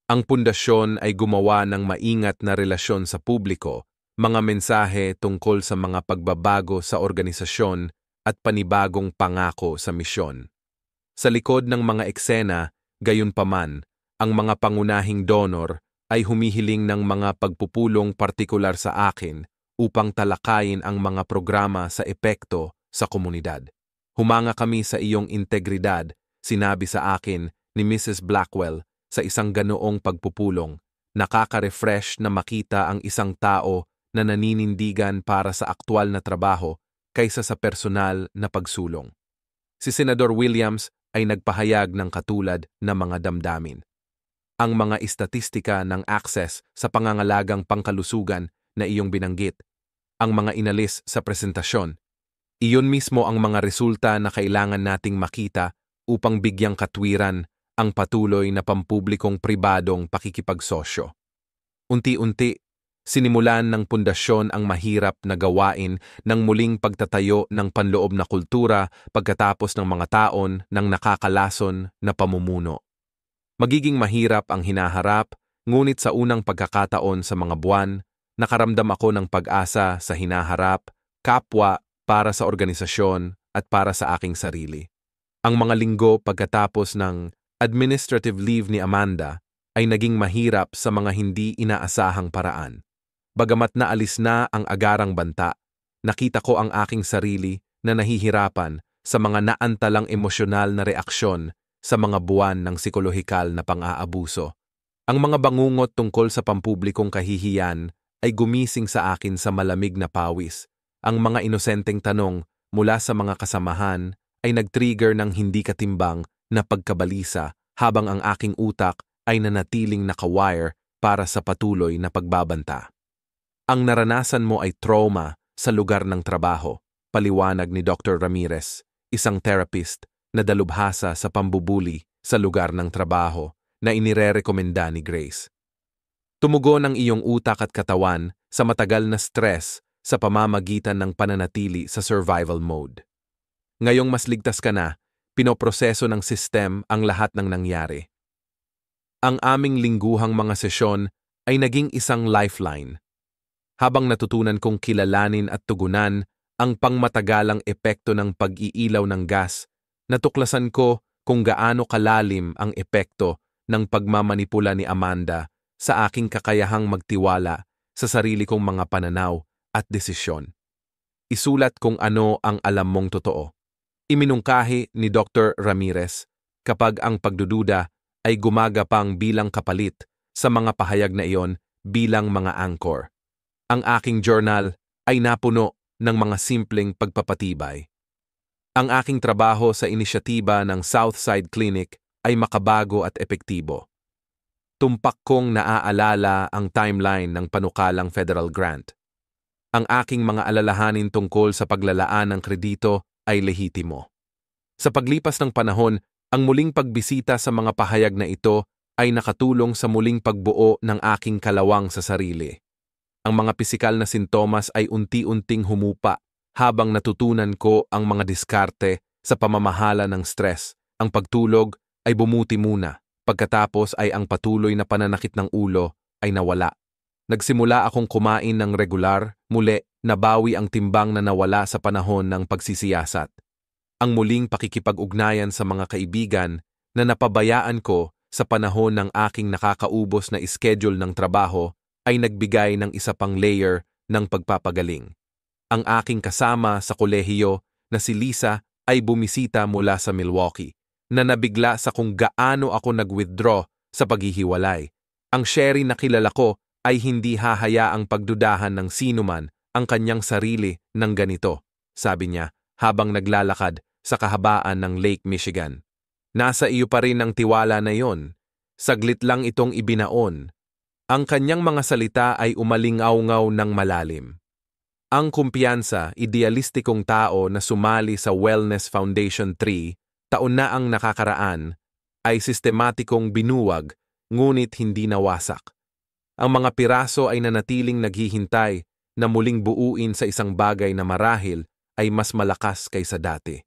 Ang pundasyon ay gumawa ng maingat na relasyon sa publiko, mga mensahe tungkol sa mga pagbabago sa organisasyon at panibagong pangako sa misyon. Sa likod ng mga eksena, gayunpaman, ang mga pangunahing donor ay humihiling ng mga pagpupulong partikular sa akin upang talakayin ang mga programa sa epekto sa komunidad. "Humanga kami sa iyong integridad," sinabi sa akin ni Mrs. Blackwell sa isang ganoong pagpupulong. Nakaka-refresh na makita ang isang tao na naninindigan para sa aktwal na trabaho kaysa sa personal na pagsulong. Si Senador Williams ay nagpahayag ng katulad na mga damdamin. Ang mga istatistika ng Access sa pangangalagang pangkalusugan na iyong binanggit, ang mga inalis sa presentasyon, iyon mismo ang mga resulta na kailangan nating makita upang bigyang katwiran ang patuloy na pampublikong pribadong pakikipagsosyo. Unti-unti, sinimulan ng pundasyon ang mahirap na gawain ng muling pagtatayo ng panloob na kultura pagkatapos ng mga taon ng nakakalason na pamumuno. Magiging mahirap ang hinaharap, ngunit sa unang pagkakataon sa mga buwan, nakaramdam ako ng pag-asa sa hinaharap, kapwa, para sa organisasyon at para sa aking sarili. Ang mga linggo pagkatapos ng administrative leave ni Amanda ay naging mahirap sa mga hindi inaasahang paraan. Bagamat naalis na ang agarang banta, nakita ko ang aking sarili na nahihirapan sa mga naantalang emosyonal na reaksyon sa mga buwan ng psikolohikal na pang-aabuso. Ang mga bangungot tungkol sa pampublikong kahihiyan ay gumising sa akin sa malamig na pawis. Ang mga inosenteng tanong mula sa mga kasamahan ay nag-trigger ng hindi katimbang na pagkabalisa habang ang aking utak ay nanatiling nakawire para sa patuloy na pagbabanta. "Ang naranasan mo ay trauma sa lugar ng trabaho," paliwanag ni Dr. Ramirez, isang therapist na dalubhasa sa pambubuli sa lugar ng trabaho na inirerekomenda ni Grace. Tumugon ang iyong utak at katawan sa matagal na stress sa pamamagitan ng pananatili sa survival mode. Ngayong mas ligtas ka na, pinoproseso ng system ang lahat ng nangyari. Ang aming lingguhang mga sesyon ay naging isang lifeline. Habang natutunan kong kilalanin at tugunan ang pangmatagalang epekto ng pag-iilaw ng gas, natuklasan ko kung gaano kalalim ang epekto ng pagmamanipula ni Amanda sa aking kakayahang magtiwala sa sarili kong mga pananaw at desisyon. Isulat kung ano ang alam mong totoo. Iminungkahi ni Dr. Ramirez kapag ang pagdududa ay gumagapang bilang kapalit sa mga pahayag na iyon bilang mga anchor. Ang aking journal ay napuno ng mga simpleng pagpapatibay. Ang aking trabaho sa inisyatiba ng Southside Clinic ay makabago at epektibo. Tumpak kong naaalala ang timeline ng panukalang federal grant. Ang aking mga alalahanin tungkol sa paglalaan ng kredito ay lehitimo. Sa paglipas ng panahon, ang muling pagbisita sa mga pahayag na ito ay nakatulong sa muling pagbuo ng aking kalawang sa sarili. Ang mga pisikal na sintomas ay unti-unting humupa habang natutunan ko ang mga diskarte sa pamamahala ng stress. Ang pagtulog ay bumuti muna, pagkatapos ay ang patuloy na pananakit ng ulo ay nawala. Nagsimula akong kumain ng regular, muli nabawi ang timbang na nawala sa panahon ng pagsisiyasat. Ang muling pakikipag-ugnayan sa mga kaibigan na napabayaan ko sa panahon ng aking nakakaubos na schedule ng trabaho ay nagbigay ng isa pang layer ng pagpapagaling. Ang aking kasama sa kolehiyo na si Lisa ay bumisita mula sa Milwaukee, na nabigla sa kung gaano ako nag-withdraw sa paghihiwalay. Ang Sherry na kilala ko ay hindi hahayaang pagdudahan ng sinuman ang kanyang sarili ng ganito, sabi niya habang naglalakad sa kahabaan ng Lake Michigan. Nasa iyo pa rin ang tiwala na yon. Saglit lang itong ibinaon. Ang kanyang mga salita ay umalingaw-ngaw ng malalim. Ang kumpiyansa, idealistikong tao na sumali sa Wellness Foundation 3, taon na ang nakakaraan, ay sistematikong binuwag, ngunit hindi nawasak. Ang mga piraso ay nanatiling naghihintay na muling buuin sa isang bagay na marahil ay mas malakas kaysa dati.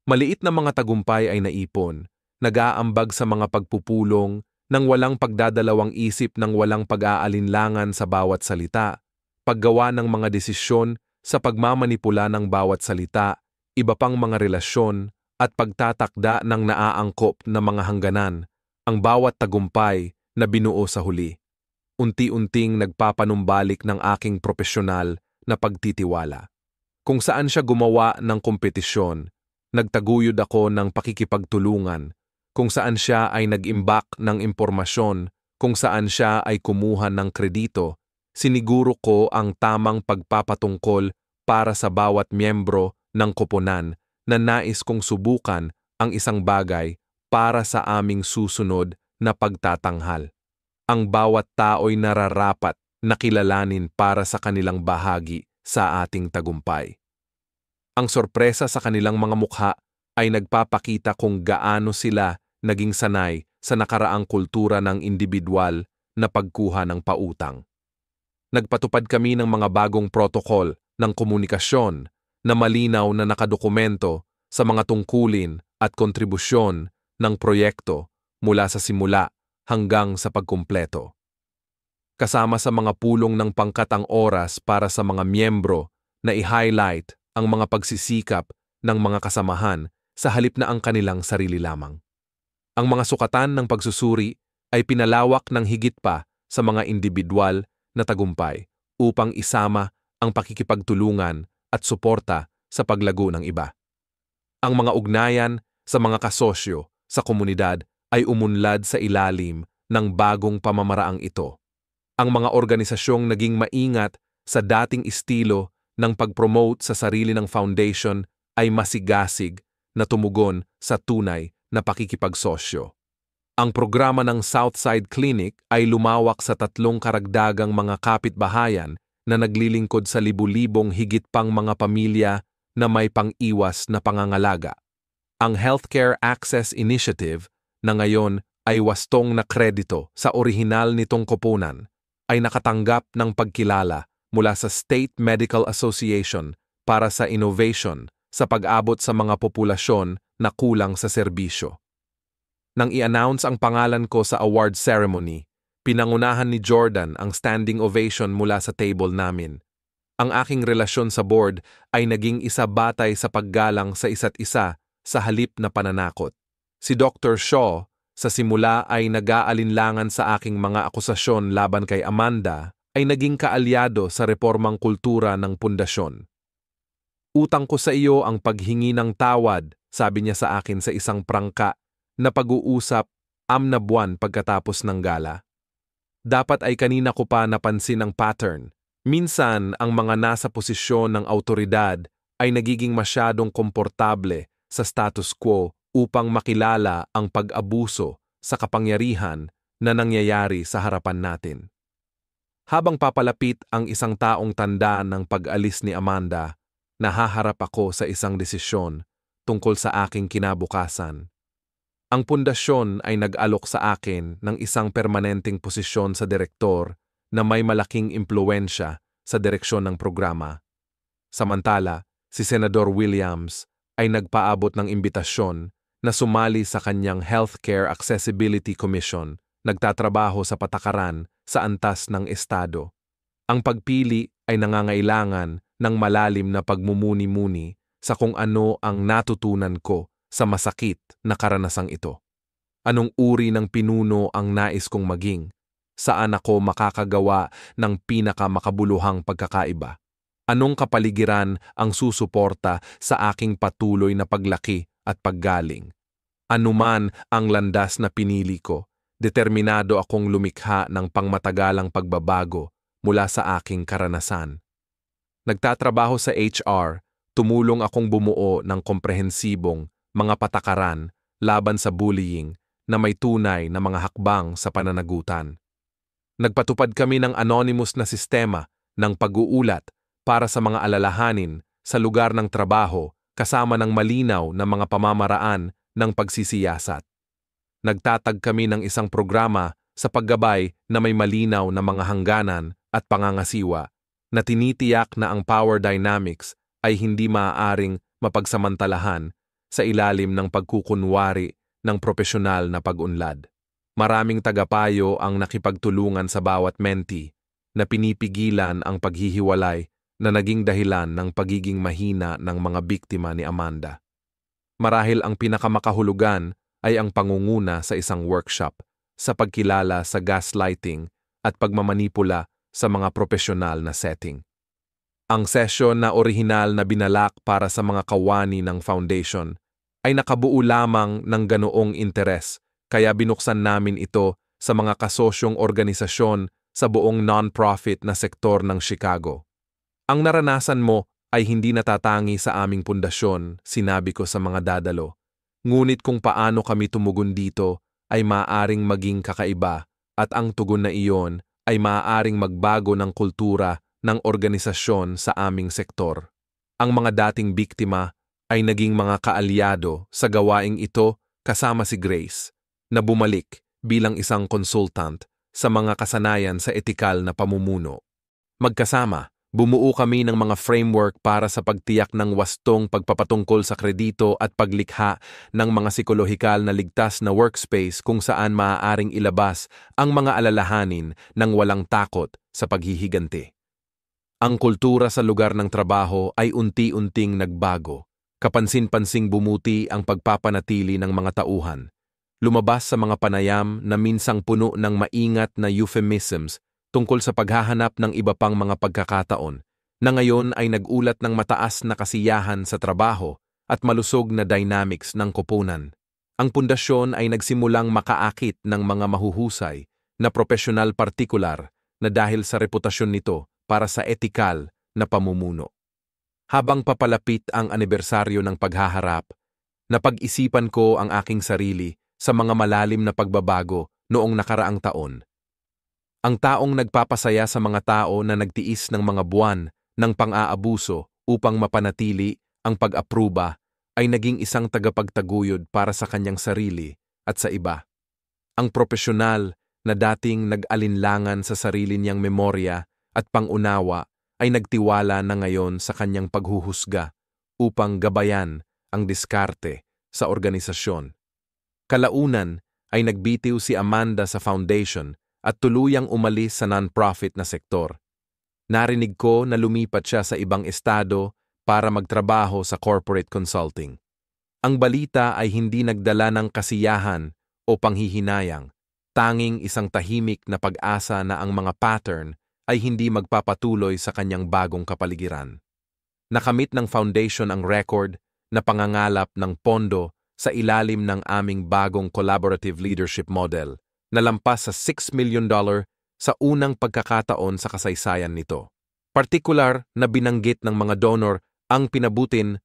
Maliit na mga tagumpay ay naipon, nag-aambag sa mga pagpupulong, nang walang pagdadalawang isip ng walang pag-aalinlangan sa bawat salita, paggawa ng mga desisyon sa pagmamanipula ng bawat salita, iba pang mga relasyon, at pagtatakda ng naaangkop na mga hangganan, ang bawat tagumpay na binuo sa huli. Unti-unting nagpapanumbalik ng aking profesional na pagtitiwala. Kung saan siya gumawa ng kompetisyon, nagtaguyod ako ng pakikipagtulungan. Kung saan siya ay nag-imbak ng impormasyon, kung saan siya ay kumuha ng kredito, siniguro ko ang tamang pagpapatungkol para sa bawat miyembro ng koponan na nais kong subukan ang isang bagay para sa aming susunod na pagtatanghal. Ang bawat tao'y nararapat na kilalanin para sa kanilang bahagi sa ating tagumpay. Ang sorpresa sa kanilang mga mukha ay nagpapakita kung gaano sila naging sanay sa nakaraang kultura ng individual na pagkuha ng pautang. Nagpatupad kami ng mga bagong protokol ng komunikasyon na malinaw na nakadokumento sa mga tungkulin at kontribusyon ng proyekto mula sa simula hanggang sa pagkumpleto. Kasama sa mga pulong ng pangkat ang oras para sa mga miyembro na i-highlight ang mga pagsisikap ng mga kasamahan sa halip na ang kanilang sarili lamang. Ang mga sukatan ng pagsusuri ay pinalawak ng higit pa sa mga individual na tagumpay upang isama ang pakikipagtulungan at suporta sa paglago ng iba. Ang mga ugnayan sa mga kasosyo sa komunidad ay umunlad sa ilalim ng bagong pamamaraang ito. Ang mga organisasyong naging maingat sa dating estilo ng pag-promote sa sarili ng foundation ay masigasig na tumugon sa tunay na pakikipagsosyo. Ang programa ng Southside Clinic ay lumawak sa 3 karagdagang mga kapitbahayan na naglilingkod sa libu-libong higit pang mga pamilya na may pang-iwas na pangangalaga. Ang Healthcare Access Initiative, na ngayon ay wastong na kredito sa orihinal nitong koponan, ay nakatanggap ng pagkilala mula sa State Medical Association para sa innovation sa pag-abot sa mga populasyon na kulang sa serbisyo. Nang i-announce ang pangalan ko sa award ceremony, pinangunahan ni Jordan ang standing ovation mula sa table namin. Ang aking relasyon sa board ay naging isa batay sa paggalang sa isa't isa sa halip na pananakot. Si Dr. Shaw, sa simula ay nag-aalinlangan sa aking mga akusasyon laban kay Amanda, ay naging kaalyado sa reformang kultura ng pundasyon. Utang ko sa iyo ang paghingi ng tawad, sabi niya sa akin sa isang prangka na pag-uusap 6 na buwan pagkatapos ng gala. Dapat ay kanina ko pa napansin ang pattern. Minsan, ang mga nasa posisyon ng autoridad ay nagiging masyadong komportable sa status quo upang makilala ang pag-abuso sa kapangyarihan na nangyayari sa harapan natin. Habang papalapit ang isang taong tanda ng pag-alis ni Amanda, nahaharap ako sa isang desisyon tungkol sa aking kinabukasan. Ang pundasyon ay nag-alok sa akin ng isang permanenteng posisyon sa direktor na may malaking impluwensya sa direksyon ng programa. Samantala, si Senador Williams ay nagpaabot ng imbitasyon na sumali sa kanyang Healthcare Accessibility Commission, nagtatrabaho sa patakaran sa antas ng estado. Ang pagpili ay nangangailangan ng malalim na pagmumuni-muni sa kung ano ang natutunan ko sa masakit na karanasang ito. Anong uri ng pinuno ang nais kong maging? Saan ako makakagawa ng pinakamakabuluhang pagkakaiba? Anong kapaligiran ang susuporta sa aking patuloy na paglaki at paggaling? Anuman ang landas na pinili ko, determinado akong lumikha ng pangmatagalang pagbabago mula sa aking karanasan. Nagtatrabaho sa HR, tumulong akong bumuo ng komprehensibong mga patakaran laban sa bullying na may tunay na mga hakbang sa pananagutan. Nagpatupad kami ng anonymous na sistema ng pag-uulat para sa mga alalahanin sa lugar ng trabaho kasama ng malinaw na mga pamamaraan ng pagsisiyasat. Nagtatag kami ng isang programa sa paggabay na may malinaw na mga hangganan at pangangasiwa na tinitiyak na ang power dynamics ay hindi maaaring mapagsamantalahan sa ilalim ng pagkukunwari ng propesyonal na pag-unlad. Maraming tagapayo ang nakipagtulungan sa bawat mentee na pinipigilan ang paghihiwalay na naging dahilan ng pagiging mahina ng mga biktima ni Amanda. Marahil ang pinakamakahulugan ay ang pangunguna sa isang workshop sa pagkilala sa gaslighting at pagmamanipula sa mga propesyonal na setting. Ang sesyon na orihinal na binalak para sa mga kawani ng foundation ay nakabuo lamang ng ganoong interes, kaya binuksan namin ito sa mga kasosyong organisasyon sa buong non-profit na sektor ng Chicago. Ang naranasan mo ay hindi natatangi sa aming pundasyon, sinabi ko sa mga dadalo. Ngunit kung paano kami tumugon dito ay maaaring maging kakaiba at ang tugon na iyon ay maaaring magbago ng kultura ng organisasyon sa aming sektor. Ang mga dating biktima ay naging mga kaalyado sa gawaing ito kasama si Grace, na bumalik bilang isang consultant sa mga kasanayan sa etikal na pamumuno. Magkasama, bumuo kami ng mga framework para sa pagtiyak ng wastong pagpapatungkol sa kredito at paglikha ng mga psikolohikal na ligtas na workspace kung saan maaaring ilabas ang mga alalahanin ng walang takot sa paghihiganti. Ang kultura sa lugar ng trabaho ay unti-unting nagbago. Kapansin-pansing bumuti ang pagpapanatili ng mga tauhan. Lumabas sa mga panayam na minsang puno ng maingat na euphemisms tungkol sa paghahanap ng iba pang mga pagkakataon na ngayon ay nag-ulat ng mataas na kasiyahan sa trabaho at malusog na dynamics ng koponan. Ang pundasyon ay nagsimulang makaakit ng mga mahuhusay na profesional partikular na dahil sa reputasyon nito para sa etikal na pamumuno. Habang papalapit ang anibersaryo ng paghaharap, napag-isipan ko ang aking sarili sa mga malalim na pagbabago noong nakaraang taon. Ang taong nagpapasaya sa mga tao na nagtiis ng mga buwan ng pang-aabuso upang mapanatili ang pag-apruba ay naging isang tagapagtaguyod para sa kanyang sarili at sa iba. Ang propesyonal na dating nag-alinlangan sa sarili niyang memorya at pangunawa ay nagtiwala na ngayon sa kanyang paghuhusga upang gabayan ang diskarte sa organisasyon. Kalaunan ay nagbitiw si Amanda sa foundation at tuluyang umalis sa non-profit na sektor. Narinig ko na lumipat siya sa ibang estado para magtrabaho sa corporate consulting. Ang balita ay hindi nagdala ng kasiyahan o panghihinayang, tanging isang tahimik na pag-asa na ang mga pattern ay hindi magpapatuloy sa kanyang bagong kapaligiran. Nakamit ng foundation ang record na pangangalap ng pondo sa ilalim ng aming bagong collaborative leadership model na lampas sa $6 million sa unang pagkakataon sa kasaysayan nito. Partikular na binanggit ng mga donor ang pinabutin